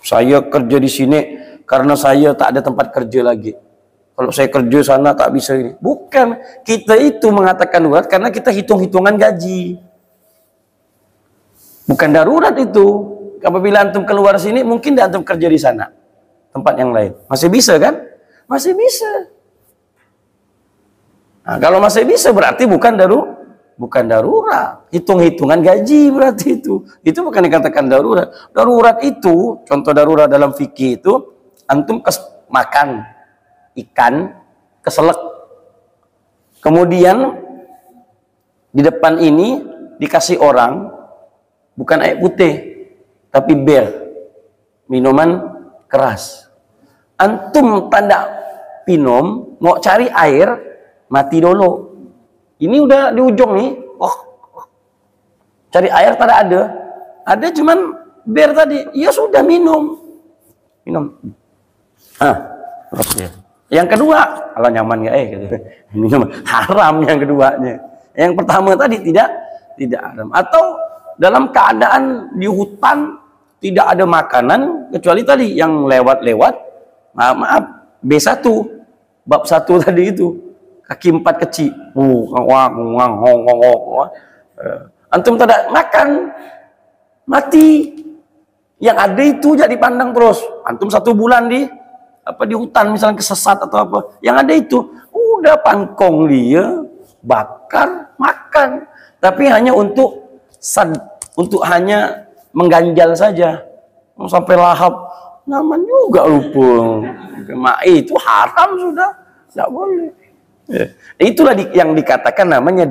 [SPEAKER 1] Saya kerja di sini karena saya tak ada tempat kerja lagi. Kalau saya kerja sana tak bisa ini. Bukan. Kita itu mengatakan darurat karena kita hitung-hitungan gaji. Bukan darurat itu. Apabila antum keluar sini, mungkin tidak antum kerja di sana. Tempat yang lain. Masih bisa kan? Masih bisa. Nah, kalau masih bisa berarti bukan darurat. Hitung-hitungan gaji berarti itu. Itu bukan dikatakan darurat. Darurat itu, contoh darurat dalam fikih itu, antum makan ikan keselak, kemudian di depan ini dikasih orang bukan air putih tapi bir, minuman keras. Antum tanda minum, mau cari air, mati dulu. Ini udah di ujung nih, cari air tak ada cuman bir tadi, ya sudah minum. minum. Terus dia. Yang kedua, kalau nyaman nggak gitu. Minum haram yang keduanya. Yang pertama tadi tidak haram. Atau dalam keadaan di hutan tidak ada makanan kecuali tadi yang lewat-lewat. Maaf, B1 bab 1 tadi itu. Kaki 4 kecil. Antum tidak makan, mati. Yang ada itu jadi pandang terus. Antum 1 bulan di hutan misalnya kesesat atau apa. Yang ada itu udah pangkong dia bakar makan. Tapi hanya untuk hanya mengganjal saja. Sampai lahap nyaman juga lupa. Itu haram sudah, tidak boleh. Itulah yang dikatakan namanya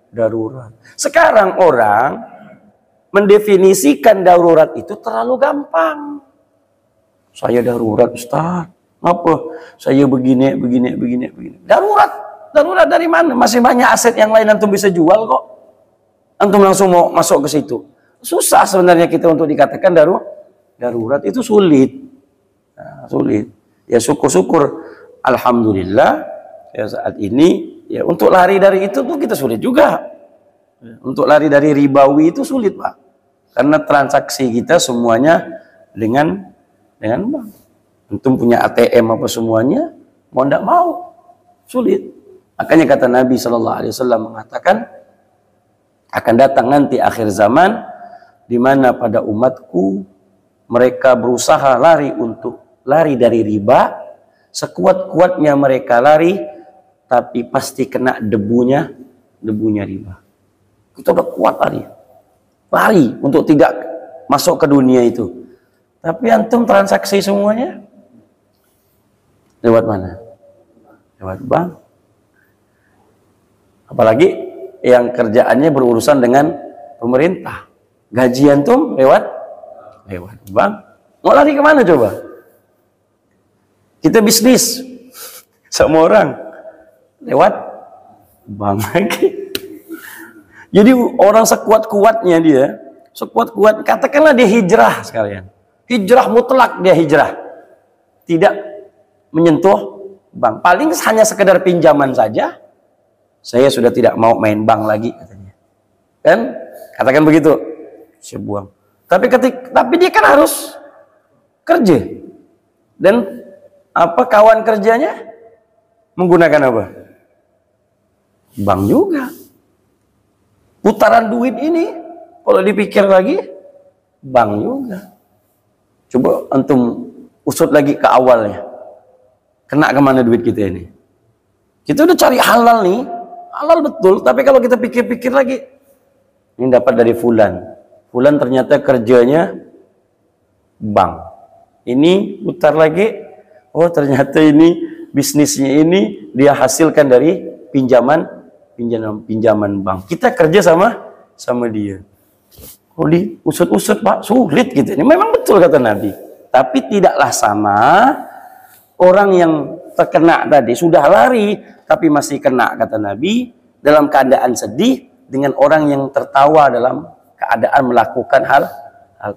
[SPEAKER 1] darurat. Sekarang orang mendefinisikan darurat itu terlalu gampang. Saya darurat, Ustaz. Apa? Saya begini. Darurat dari mana? Masih banyak aset yang lain antum bisa jual kok. Antum langsung mau masuk ke situ. Susah sebenarnya kita untuk dikatakan darurat itu sulit. Sulit. Ya syukur-syukur. Alhamdulillah. Ya saat ini ya untuk lari dari itu tuh kita sulit juga. Untuk lari dari ribawi itu sulit, Pak. Karena transaksi kita semuanya dengan bank. Antum punya ATM apa semuanya, mau ndak mau sulit. Makanya kata Nabi Shallallahu Alaihi Wasallam mengatakan akan datang nanti akhir zaman di mana pada umatku mereka berusaha lari dari riba, sekuat-kuatnya mereka lari tapi pasti kena debunya riba. Kita udah kuat lari untuk tidak masuk ke dunia itu. Tapi antum transaksi semuanya lewat mana? Lewat bank. Apalagi yang kerjaannya berurusan dengan pemerintah. Gaji antum lewat bank. Mau lari kemana coba? Kita bisnis sama orang lewat bank lagi. Jadi orang sekuat-kuatnya dia, katakanlah dia hijrah sekalian. Hijrah mutlak dia hijrah. Tidak menyentuh bank. Paling hanya sekedar pinjaman saja. Saya sudah tidak mau main bank lagi katanya. Kan? Katakan begitu. Saya buang. Tapi dia kan harus kerja. Dan kawan kerjanya menggunakan apa? Bank juga. Putaran duit ini kalau dipikir lagi bank juga. Coba antum usut lagi ke awalnya. Kena kemana duit kita ini? Kita udah cari halal nih, halal betul. Tapi kalau kita pikir-pikir lagi, ini dapat dari fulan. Fulan ternyata kerjanya bank. Ini putar lagi, oh ternyata ini bisnisnya ini dia hasilkan dari pinjaman bank. Kita kerja sama dia. Oh diusut-usut Pak, sulit gitu. Ini memang betul kata Nabi. Tapi tidaklah sama orang yang terkena tadi sudah lari tapi masih kena kata Nabi dalam keadaan sedih dengan orang yang tertawa dalam keadaan melakukan hal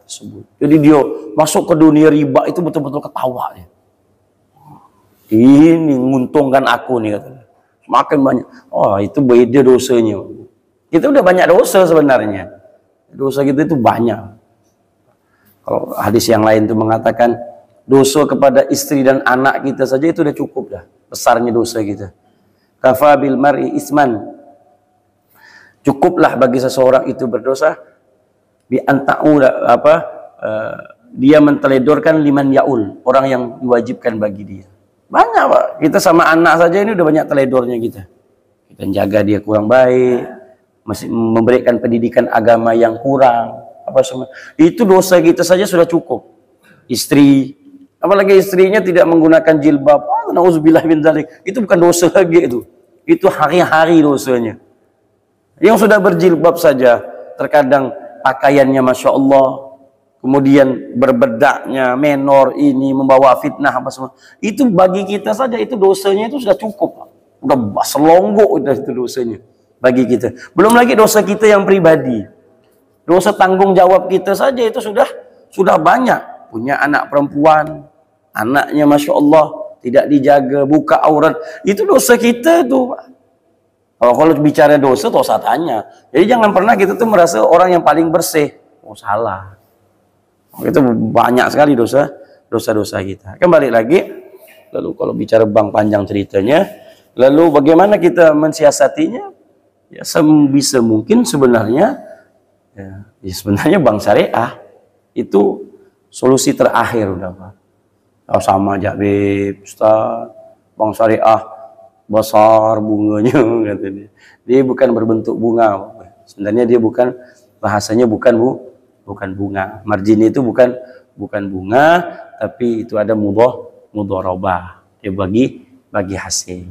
[SPEAKER 1] tersebut. Jadi dia masuk ke dunia riba itu betul-betul ketawa ya. Ini menguntungkan aku nih katanya. Semakin banyak. Oh itu beda dosanya. Kita udah banyak dosa sebenarnya. Dosa kita itu banyak. Kalau hadis yang lain itu mengatakan dosa kepada istri dan anak kita saja itu udah cukup dah. Besarnya dosa kita. Kafa bil mar'i isman. Cukuplah bagi seseorang itu berdosa bi anta'u dia menteledorkan liman yaul, orang yang diwajibkan bagi dia. Banyak Pak. Kita sama anak saja ini udah banyak teledornya kita. Kita jaga dia kurang baik, masih memberikan pendidikan agama yang kurang, apa semua. Itu dosa kita saja sudah cukup. Istri, apalagi istrinya tidak menggunakan jilbab. Nauzubillah min dzalik. Itu bukan dosa lagi itu. Itu hari-hari dosanya. Yang sudah berjilbab saja terkadang pakaiannya Masya Allah, kemudian berbedaknya menor ini membawa fitnah apa semua. Itu bagi kita saja itu dosanya itu sudah cukup. Udah selonggok itu dosanya bagi kita. Belum lagi dosa kita yang pribadi. Dosa tanggung jawab kita saja itu sudah banyak. punya anak perempuan, anaknya Masya Allah tidak dijaga, buka aurat, itu dosa kita tuh. Kalau bicara dosa tanya. Jadi jangan pernah kita tuh merasa orang yang paling bersih. Oh salah. Itu banyak sekali dosa-dosa kita. Kembali lagi, lalu kalau bicara bank panjang ceritanya, lalu bagaimana kita mensiasatinya? Ya sebisa mungkin sebenarnya, sebenarnya bank syariah itu solusi terakhir udah Pak. Oh, sama aja Ustaz, bank syariah besar bunganya katanya. Dia bukan berbentuk bunga. Sebenarnya dia bukan, bahasanya bukan bunga. Margin itu bukan bunga, tapi itu ada mudharabah. Dia bagi hasil.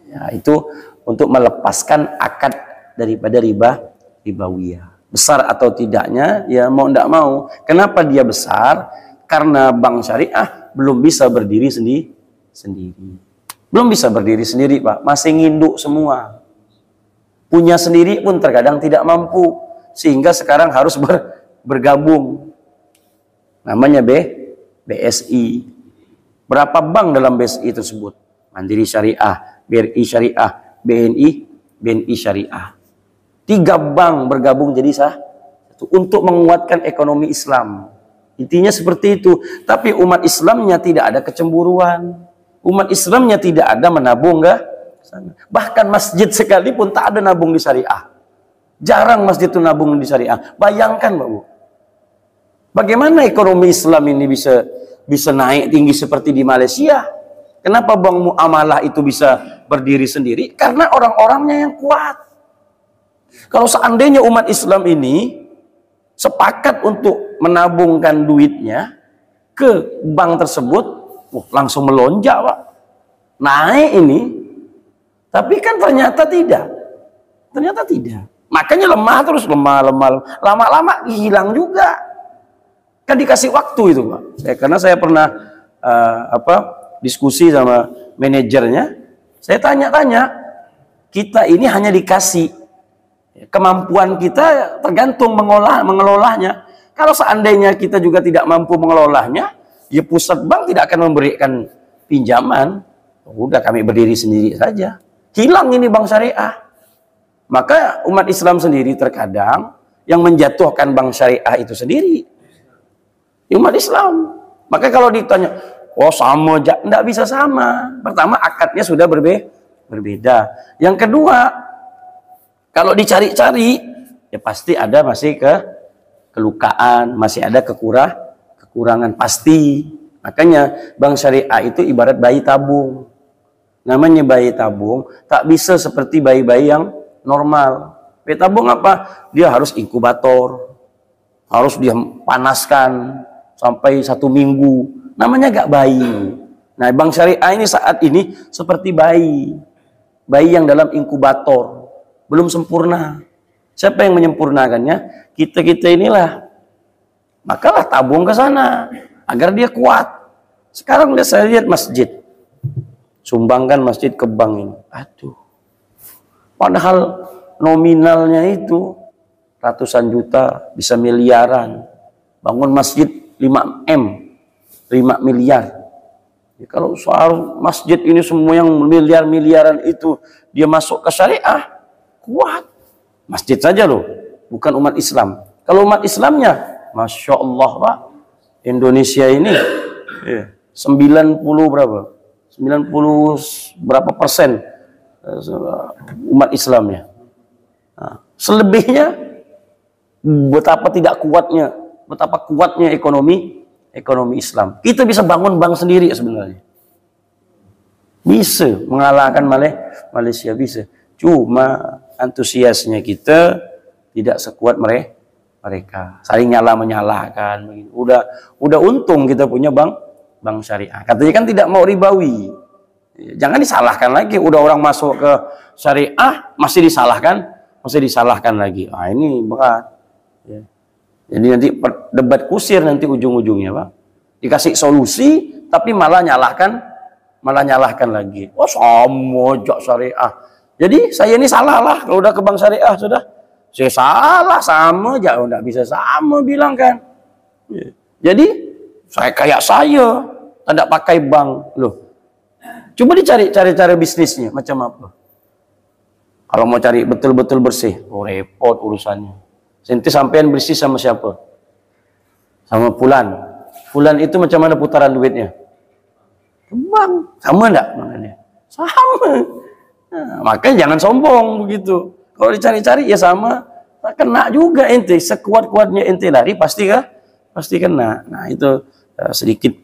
[SPEAKER 1] Ya, itu untuk melepaskan akad daripada ribawiyah. Besar atau tidaknya, ya mau tidak mau. Kenapa dia besar? Karena bank syariah belum bisa berdiri sendiri. Belum bisa berdiri sendiri, Pak. Masih nginduk semua. Punya sendiri pun terkadang tidak mampu. Sehingga sekarang harus bergabung. Namanya BSI. Berapa bank dalam BSI tersebut? Mandiri Syariah, BRI Syariah, BNI Syariah. 3 bank bergabung jadi satu untuk menguatkan ekonomi Islam. Intinya seperti itu. Tapi umat Islamnya tidak ada kecemburuan. Umat Islamnya tidak ada menabung bahkan masjid sekalipun tak ada nabung di syariah. Jarang masjid itu nabung di syariah. Bayangkan Pak Bu, bagaimana ekonomi Islam ini bisa naik tinggi seperti di Malaysia? Kenapa bank muamalah itu bisa berdiri sendiri? Karena orang-orangnya yang kuat. Kalau seandainya umat Islam ini sepakat untuk menabungkan duitnya ke bank tersebut, langsung melonjak Pak, naik ini. Tapi kan ternyata tidak, makanya lemah terus, lama-lama hilang juga. Kan dikasih waktu itu Pak. Karena saya pernah diskusi sama manajernya, saya tanya, kita ini hanya dikasih, kemampuan kita tergantung mengelolanya. Kalau seandainya kita juga tidak mampu mengelolanya, ya pusat bank tidak akan memberikan pinjaman. Udah kami berdiri sendiri saja. Hilang ini bank syariah. Maka umat Islam sendiri terkadang yang menjatuhkan bank syariah itu sendiri. Umat Islam. Maka kalau ditanya, oh sama aja, tidak bisa sama. Pertama akadnya sudah berbeda. Yang kedua, kalau dicari-cari, ya pasti ada masih kelukaan, masih ada kekurangan pasti. Makanya bank syariah itu ibarat bayi tabung. Namanya bayi tabung, tak bisa seperti bayi-bayi yang normal. Bayi tabung apa? Dia harus inkubator, harus dia panaskan sampai 1 minggu. Namanya gak bayi. Nah, bank syariah ini saat ini seperti bayi yang dalam inkubator, belum sempurna. Siapa yang menyempurnakannya? Kita inilah. Makalah tabung ke sana agar dia kuat. Sekarang saya lihat masjid, sumbangkan masjid ke bank ini. Aduh. Padahal nominalnya itu ratusan juta, bisa miliaran. Bangun masjid 5 miliar. Ya, kalau soal masjid ini semua yang miliaran itu dia masuk ke syariah, kuat. Masjid saja loh, bukan umat Islam. Kalau umat Islamnya, Masya Allah Pak, Indonesia ini 90 berapa? 90 berapa persen umat Islamnya. Nah, selebihnya betapa kuatnya ekonomi Islam. Kita bisa bangun bank sendiri sebenarnya. Bisa mengalahkan Malaysia, bisa. Cuma antusiasnya kita tidak sekuat mereka. Saling menyalahkan. Udah untung kita punya bank syariah. Katanya kan tidak mau ribawi. Jangan disalahkan lagi. Udah orang masuk ke syariah masih disalahkan lagi. Ah, ini berat. Ya. Jadi nanti debat kusir nanti ujung-ujungnya Pak. Dikasih solusi tapi malah nyalahkan lagi. Oh sama aja syariah. Jadi saya ini salah lah kalau udah ke bank syariah sudah. Saya salah sama aja, enggak bisa sama bilang kan. Ya. Jadi Saya kayak saya, tidak pakai bank loh. Coba dicari cara bisnisnya macam apa. Kalau mau cari betul-betul bersih, repot urusannya. Nanti sampean bersih sama siapa? Sama Fulan. Fulan itu macam mana putaran duitnya? Bang, sama enggak maknanya? Sama. Nah, makanya jangan sombong begitu. Kalau dicari-cari ya sama, kena juga ente. Sekuat-kuatnya ente lari pasti kena. Nah, itu sedikit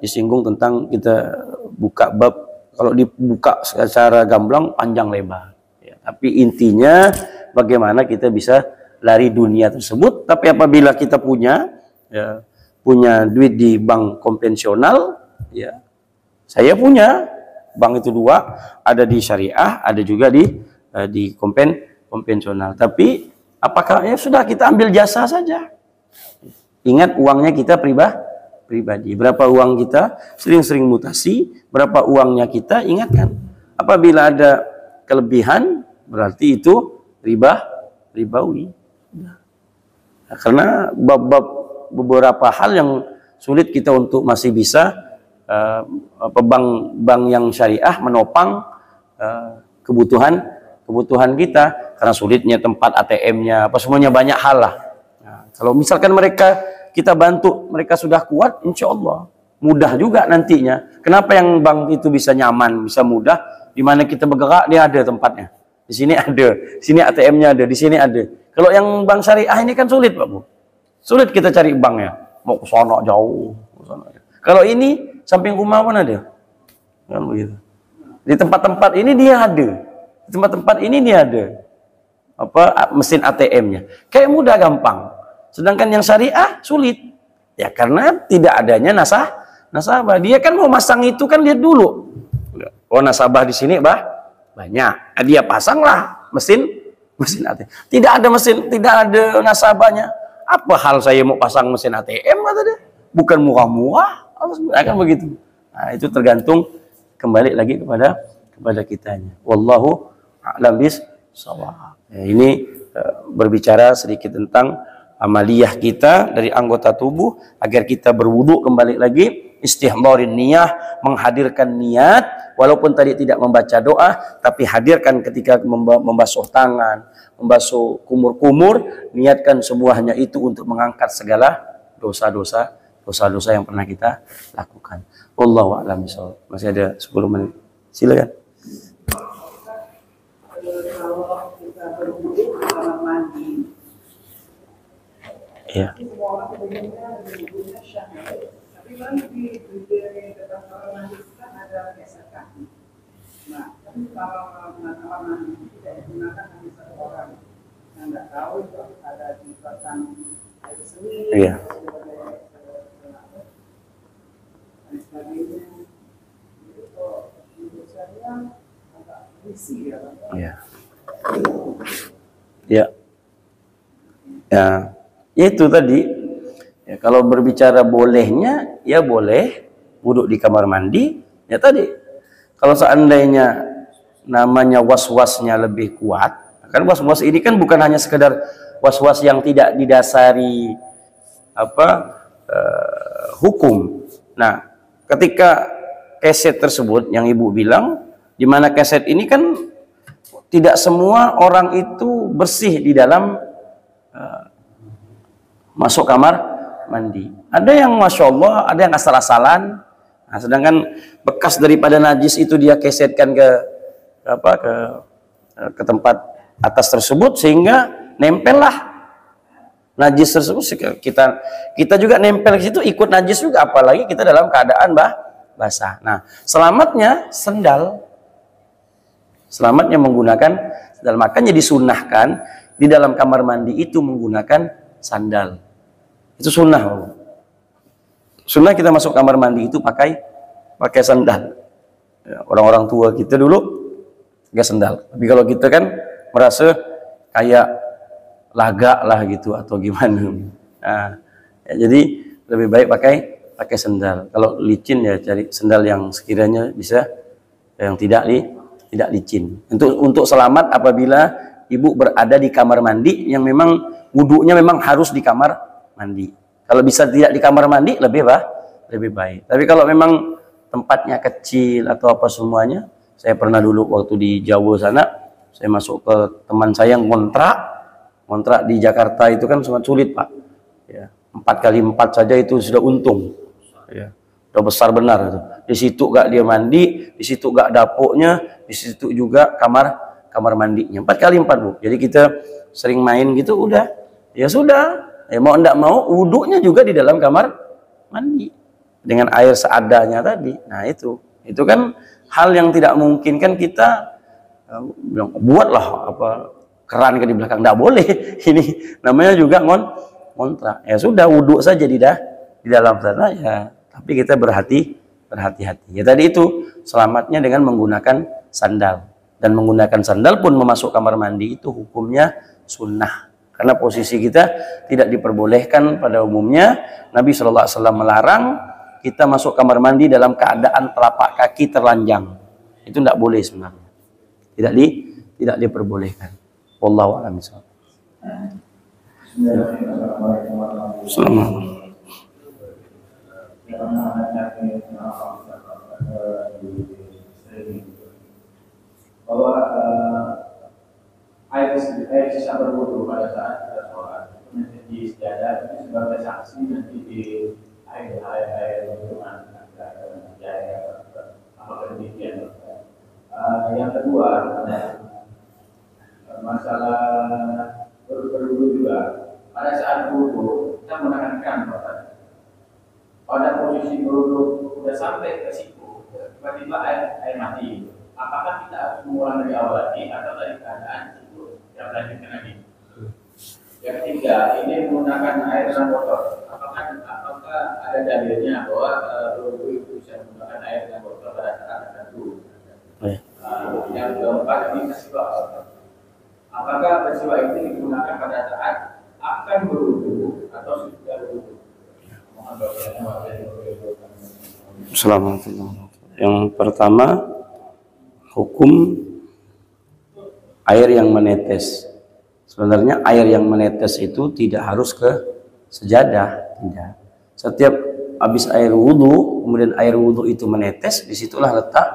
[SPEAKER 1] disinggung tentang kita buka bab. Kalau dibuka secara gamblang panjang lebar. Ya, tapi intinya bagaimana kita bisa lari dunia tersebut. Tapi apabila kita punya duit di bank konvensional, ya saya punya bank itu dua, ada di syariah, ada juga di konvensional. Tapi apakah ya sudah kita ambil jasa saja? Ingat uangnya kita pribadi. Berapa uang kita sering-sering mutasi, berapa uangnya kita ingatkan. Apabila ada kelebihan berarti itu ribawi. Nah, karena bab beberapa hal yang sulit kita untuk masih bisa bank yang syariah menopang kebutuhan kita, karena sulitnya tempat ATM-nya, apa semuanya banyak hal lah. Nah, kalau misalkan kita bantu, mereka sudah kuat, insya Allah mudah juga nantinya. Kenapa yang bank itu bisa nyaman, bisa mudah? Di mana kita bergerak dia ada tempatnya. Di sini ada, sini ATM-nya ada, di sini ada. Kalau yang bank syariah ini kan sulit, Pak Bu. Sulit kita cari banknya, mau ke sana jauh. Kalau ini samping rumah pun ada, kan begitu. Di tempat-tempat ini dia ada, di tempat-tempat ini dia ada mesin ATM-nya. Kayak mudah gampang. Sedangkan yang syariah sulit, ya karena tidak adanya nasabah. Dia kan mau masang itu kan lihat dulu. Oh nasabah di sini banyak. Dia pasanglah mesin ATM. Tidak ada mesin, tidak ada nasabahnya. Apa hal saya mau pasang mesin ATM kata dia? Bukan murah-murah, akan begitu. Nah, itu tergantung kembali lagi kepada kitanya. Wallahu a'lam bishawab. Ya, ini berbicara sedikit tentang amaliyah kita dari anggota tubuh agar kita berwudu kembali lagi, istihbarin niyah, menghadirkan niat walaupun tadi tidak membaca doa, tapi hadirkan ketika membasuh tangan, membasuh kumur-kumur, niatkan semuanya itu untuk mengangkat segala dosa-dosa yang pernah kita lakukan. Wallahu a'lam bishawab. Masih ada 10 menit. Silakan.
[SPEAKER 2] Kalau kita berwudu kamar mandi,
[SPEAKER 1] ya.
[SPEAKER 2] semua orang sebenarnya berwudunya syahid. Tapi kan di depan kamar mandi kan ada geser kaki. Nah, tapi kalau kamar mandi tidak digunakan hanya satu orang, yang nggak tahu itu ada di batang air seni,
[SPEAKER 1] Iya.
[SPEAKER 2] dan sebagainya. Itu kok menurut saya agak risih ya, Pak.
[SPEAKER 1] Ya. Ya. Ya. Itu tadi. Ya, kalau berbicara bolehnya, ya boleh wudhu di kamar mandi. Ya tadi. Kalau seandainya namanya was-wasnya lebih kuat, kan was-was ini kan bukan hanya sekedar was-was yang tidak didasari hukum. Nah, ketika keset tersebut yang ibu bilang, di mana keset ini kan tidak semua orang itu bersih di dalam masuk kamar mandi. Ada yang masya Allah, ada yang asal-asalan. Nah, sedangkan bekas daripada najis itu dia kesetkan ke tempat atas tersebut sehingga nempellah najis tersebut. Kita juga nempel ke situ ikut najis juga, apalagi kita dalam keadaan basah. Nah, selamatnya sendal. Selamatnya menggunakan sandal. Makanya disunahkan di dalam kamar mandi itu menggunakan sandal. Itu sunnah. Sunnah kita masuk kamar mandi itu pakai sandal. Orang-orang tua kita dulu pakai sandal. Tapi kalau kita kan merasa kayak lagak lah gitu atau gimana. Nah, ya, jadi lebih baik pakai sandal. Kalau licin ya cari sandal yang sekiranya bisa yang tidak licin. Untuk selamat apabila ibu berada di kamar mandi yang memang wudunya memang harus di kamar mandi. Kalau bisa tidak di kamar mandi lebih baik. Tapi kalau memang tempatnya kecil atau apa semuanya, saya pernah dulu waktu di Jawa sana, saya masuk ke teman saya yang kontrak di Jakarta itu kan sangat sulit Pak. Ya, 4x4 saja itu sudah untung. Ya, udah besar benar itu. Di situ gak dia mandi, di situ gak dapurnya, di situ juga kamar mandinya. 4x4 Bu. Jadi kita sering main gitu udah. Ya sudah. Ya mau enggak mau wuduknya juga di dalam kamar mandi dengan air seadanya tadi. Nah itu kan hal yang tidak mungkin kan kita bilang buatlah apa keran ke di belakang, enggak boleh. Ini namanya juga ngontrak. Ya sudah wuduk saja di dalam sana ya. Tapi kita berhati-hati. Ya tadi itu selamatnya dengan menggunakan sandal, dan menggunakan sandal pun memasuk kamar mandi itu hukumnya sunnah. Karena posisi kita tidak diperbolehkan pada umumnya. Nabi SAW melarang kita masuk kamar mandi dalam keadaan telapak kaki terlanjang. Itu tidak boleh sebenarnya. Tidak diperbolehkan. Wallahu a'lam bishawab. Assalamualaikum.
[SPEAKER 3] Bahwa air sisa berwudu pada saat kita sholat menjadi sejadah itu sebagai saksi nanti di air hubungan apakah demikian. Yang kedua masalah berwudu juga pada saat berwudu kita menggunakan keran pada posisi berwudu sudah sampai ke situ tiba-tiba air mati. Apakah kita harus mengulang dari awal lagi atau dari keadaan itu yang lanjutkan lagi? Yang ketiga, ini menggunakan air dalam botol. Apakah ada dalilnya bahwa berwudu itu bisa menggunakan air dalam botol pada saat tertentu? Yang keempat, ini peristiwa. Apakah peristiwa itu digunakan pada saat akan berwudu atau sudah berwudu?
[SPEAKER 1] Assalamualaikum. Yang pertama, hukum air yang menetes. Sebenarnya air yang menetes itu tidak harus ke sejadah, tidak. Setiap habis air wudhu, kemudian air wudhu itu menetes, disitulah letak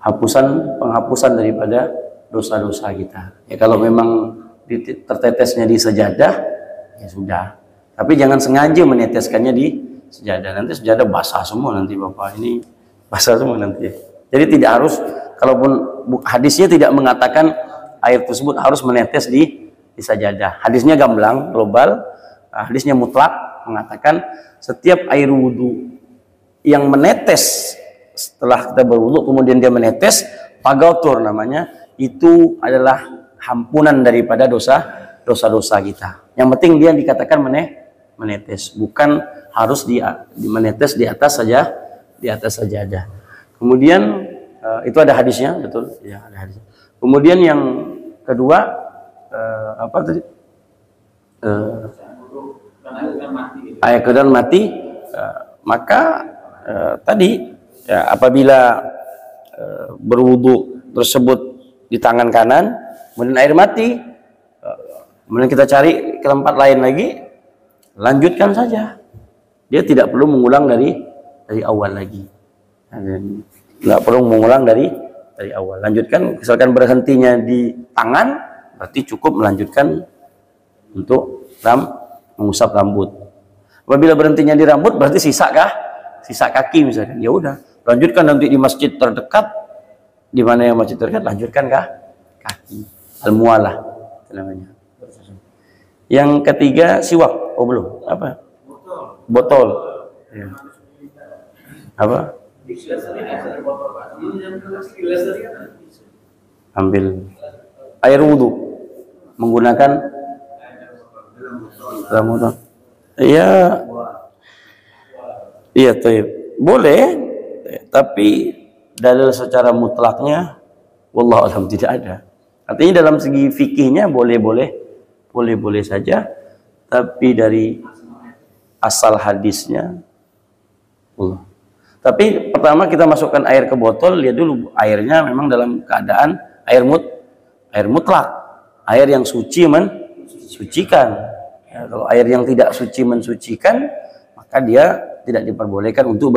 [SPEAKER 1] penghapusan daripada dosa-dosa kita. Ya kalau memang tertetesnya di sejadah, ya sudah. Tapi jangan sengaja meneteskannya di sejadah. Nanti sejadah basah semua nanti Bapak ini basah semua nanti. Jadi tidak harus, kalaupun hadisnya tidak mengatakan air tersebut harus menetes di sajadah. Hadisnya gamblang, global. Hadisnya mutlak mengatakan setiap air wudhu yang menetes setelah kita berwudhu kemudian dia menetes, pagautur namanya, itu adalah ampunan daripada dosa-dosa kita. Yang penting dia dikatakan menetes, bukan harus menetes di atas sajadah. Kemudian itu ada hadisnya, betul? Ya, ada hadisnya. Kemudian yang kedua apa tadi? Air kedan mati, maka tadi ya, apabila berwudu tersebut di tangan kanan, kemudian air mati, kemudian kita cari ke tempat lain lagi, lanjutkan saja. Dia tidak perlu mengulang dari awal lagi. Nggak perlu mengulang dari awal. Lanjutkan, misalkan berhentinya di tangan, berarti cukup melanjutkan untuk mengusap rambut. Apabila berhentinya di rambut, berarti sisa kaki misalkan. Ya udah, lanjutkan nanti di masjid terdekat. Di mana yang masjid terdekat, lanjutkan kaki. Al-mualah namanya. Yang ketiga siwak. Oh belum. Apa? Botol. Ya. Apa? Ambil air wudhu menggunakan botol. Iya, boleh, tapi dalil secara mutlaknya wallahu a'lam tidak ada. Artinya dalam segi fikihnya boleh saja, tapi dari asal hadisnya Allah. Tapi pertama kita masukkan air ke botol, lihat dulu airnya memang dalam keadaan air mutlak, air yang suci mensucikan. Ya, kalau air yang tidak suci mensucikan, maka dia tidak diperbolehkan untuk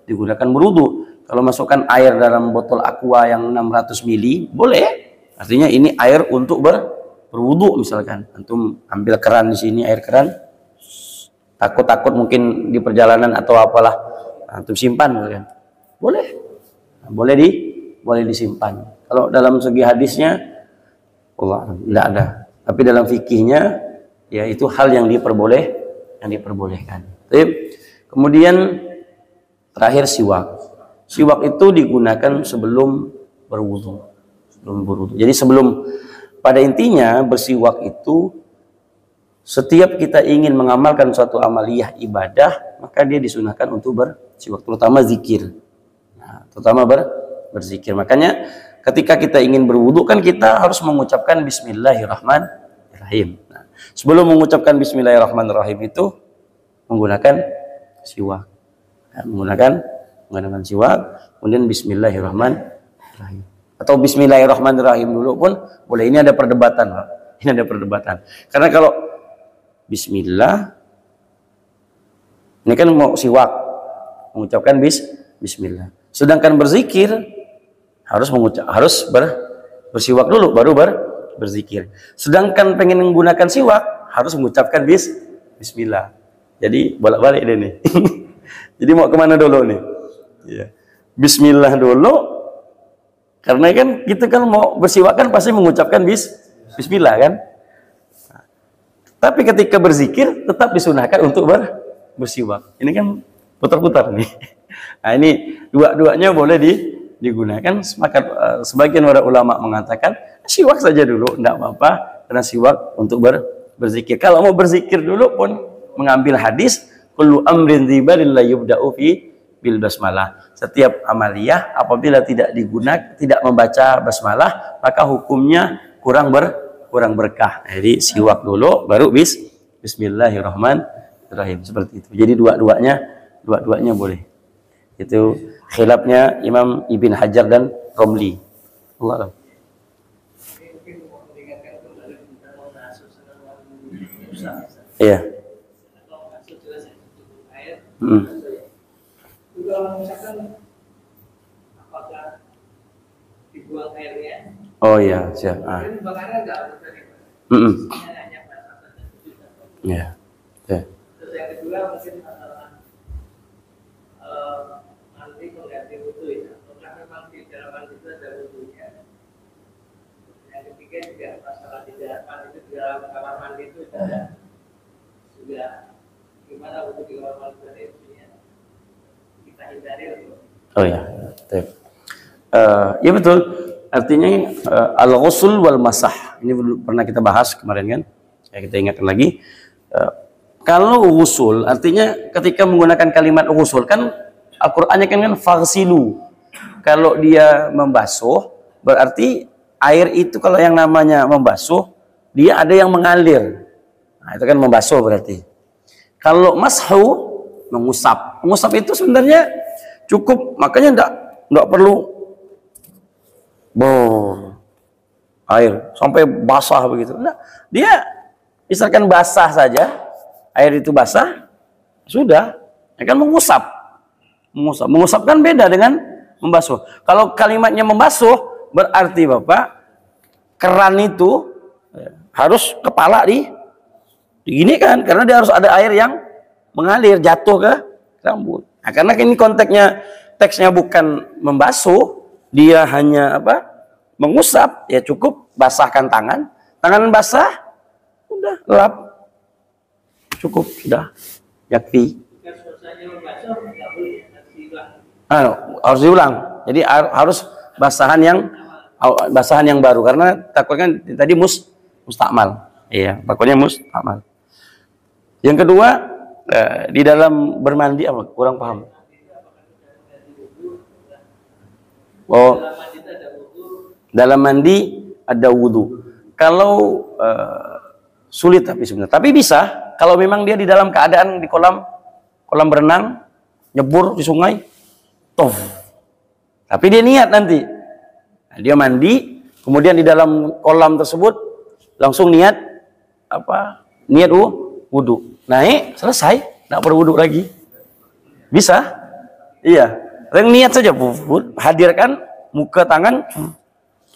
[SPEAKER 1] digunakan berwudu. Kalau masukkan air dalam botol aqua yang 600 mili, boleh. Artinya ini air untuk berwudu misalkan. Antum ambil keran di sini, air keran. Takut-takut mungkin di perjalanan atau apalah, antum simpan misalkan. Boleh. Boleh disimpan. Kalau dalam segi hadisnya, Allah tidak ada. Tapi dalam fikihnya, ya itu hal yang diperbolehkan. Kemudian terakhir siwak. Siwak itu digunakan sebelum berwudu. Jadi pada intinya bersiwak itu setiap kita ingin mengamalkan suatu amaliyah ibadah, maka dia disunahkan untuk bersiwak, terutama zikir. Nah, terutama berzikir. Makanya ketika kita ingin berwudu kan kita harus mengucapkan Bismillahirrahmanirrahim. Nah, sebelum mengucapkan Bismillahirrahmanirrahim itu menggunakan siwak. Nah, menggunakan siwak, kemudian Bismillahirrahmanirrahim. Atau Bismillahirrahmanirrahim dulu pun boleh. Ini ada perdebatan, Pak. Karena kalau Bismillah, ini kan mau siwak, mengucapkan Bismillah. Sedangkan berzikir harus bersiwak dulu, baru berzikir. Sedangkan pengen menggunakan siwak harus mengucapkan Bismillah. Jadi bolak-balik deh nih. Jadi mau kemana dulu nih? Ya. Bismillah dulu, karena kan kita kan mau bersiwak kan pasti mengucapkan Bismillah kan. Tapi ketika berzikir tetap disunahkan untuk bersiwak. Ini kan putar-putar nih. Nah ini dua-duanya boleh digunakan. Sebagian para ulama mengatakan siwak saja dulu, tidak apa-apa, karena siwak untuk berzikir. Kalau mau berzikir dulu pun mengambil hadis kullu amrin dzibalin la yubda'u fi bil basmalah. Setiap amaliyah apabila tidak membaca basmalah, maka hukumnya kurang berkah. Jadi siwak dulu baru Bismillahirrahmanirrahim, seperti itu. Jadi dua-duanya boleh. Itu khilafnya Imam Ibn Hajar dan Romli. Allah. Iya. Oh iya, siap. Ya.
[SPEAKER 4] Terus yang kedua mungkin nanti mengganti wudhu ya. Apakah memang di dalam itu ada wudhunya? Yang ketiga juga masalah di dalam kamar mandi itu sudah gimana wudhu di kamar mandi itu kita hindari untuk.
[SPEAKER 1] Oh ya, ya betul. Artinya al-ghusl wal masah. Ini pernah kita bahas kemarin kan? Ya, kita ingatkan lagi. Kalau ghusl artinya ketika menggunakan kalimat ghusl kan Al-Qur'annya kan faghsilu. Kalau dia membasuh berarti air itu kalau yang namanya membasuh dia ada yang mengalir. Nah, itu kan membasuh berarti. Kalau mashu mengusap. Mengusap itu sebenarnya cukup, makanya enggak perlu air sampai basah begitu. Nah, dia misalkan basah saja, air itu basah, sudah, akan mengusap. Mengusap kan beda dengan membasuh. Kalau kalimatnya membasuh, berarti Bapak, keran itu harus kepala diginikan, karena dia harus ada air yang mengalir, jatuh ke rambut. Nah, karena ini teksnya bukan membasuh, dia hanya mengusap, ya cukup basahkan tangan basah, udah lap, cukup sudah, yakfi. Harus diulang. Jadi harus basahan yang baru, karena takutnya tadi mustakmal. Iya, takutnya mustakmal. Yang kedua, di dalam bermandi apa? Kurang paham. Oh, dalam mandi ada wudhu. Kalau sulit tapi sebenarnya, tapi bisa kalau memang dia di dalam keadaan di kolam berenang, nyebur di sungai, toh. Tapi dia niat nanti, nah, dia mandi, kemudian di dalam kolam tersebut langsung niat wudu. Naik, selesai, nggak perlu wudu lagi. Bisa? Iya. Yang niat saja, hadirkan muka tangan,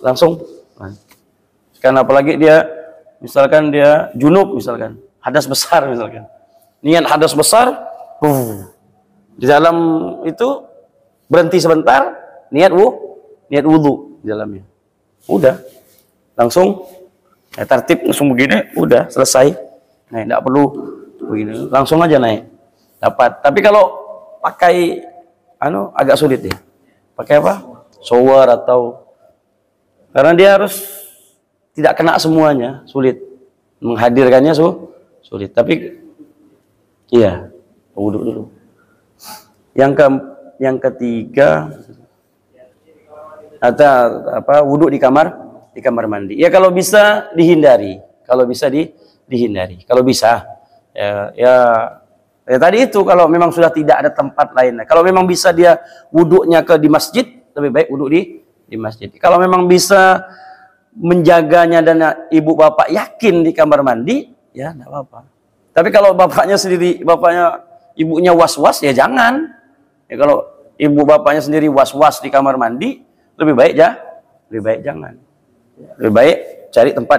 [SPEAKER 1] langsung. Karena apalagi dia, misalkan dia junub, misalkan hadas besar, misalkan niat hadas besar, di dalam itu berhenti sebentar, niat wudu di dalamnya. Udah, langsung tertib langsung begini, udah selesai. Nah, tidak perlu begini, langsung aja naik. Dapat. Tapi kalau pakai agak sulit ya. Pakai apa? Shower atau karena dia harus tidak kena semuanya, sulit. Menghadirkannya sulit. Tapi iya, wudu dulu. Yang ketiga atau wudu di kamar mandi. Ya kalau bisa dihindari. Kalau bisa dihindari. Kalau bisa ya tadi itu kalau memang sudah tidak ada tempat lain. Kalau memang bisa dia wudunya di masjid, lebih baik wudu di masjid. Kalau memang bisa menjaganya dan ibu bapak yakin di kamar mandi, ya enggak apa-apa. Tapi kalau bapaknya ibunya was-was, ya jangan. Ya kalau ibu bapaknya sendiri was-was di kamar mandi, lebih baik jangan. Lebih baik cari tempat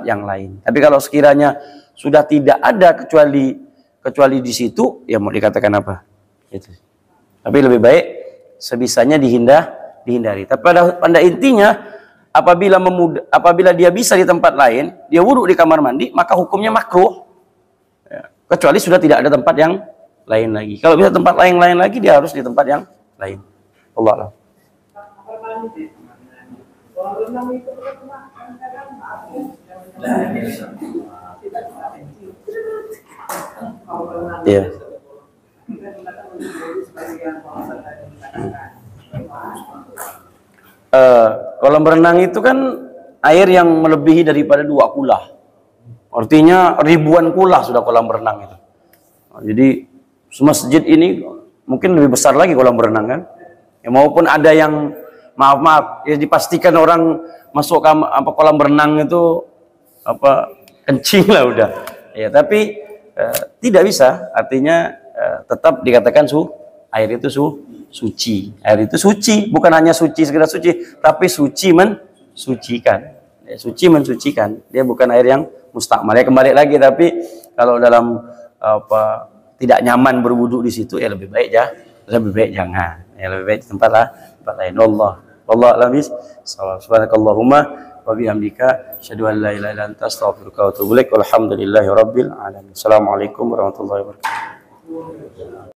[SPEAKER 1] yang lain. Tapi kalau sekiranya sudah tidak ada kecuali di situ, ya mau dikatakan apa? Itu. Tapi lebih baik sebisanya dihindari. Tapi pada intinya apabila dia bisa di tempat lain, dia wudhu di kamar mandi, maka hukumnya makruh. Ya. Kecuali sudah tidak ada tempat yang lain lagi. Kalau bisa tempat lain lagi, dia harus di tempat yang lain. Allah Allah. Iya. Kolam berenang itu kan air yang melebihi daripada 2 kulah. Artinya ribuan kulah sudah kolam berenang itu. Jadi masjid ini mungkin lebih besar lagi kolam berenang kan. Ya, maupun ada yang maaf ya dipastikan orang masuk kolam berenang itu kencing lah udah. Ya tapi tidak bisa. Artinya tetap dikatakan air itu suci. Air itu suci, bukan hanya suci sekedar suci, tapi suci mensucikan. Ya, suci mensucikan. Dia bukan air yang mustakmal. Ya kembali lagi, tapi kalau dalam tidak nyaman berwudu di situ, ya lebih baik jangan. Ya lebih baik di tempat lain. Wallah a'lam bissawab. Subhanakallahumma wa bihamdika asyhadu an la ilaha illa anta astaghfiruka wa atubu ilaik. Walhamdulillahirabbil alamin. Assalamualaikum warahmatullahi wabarakatuh.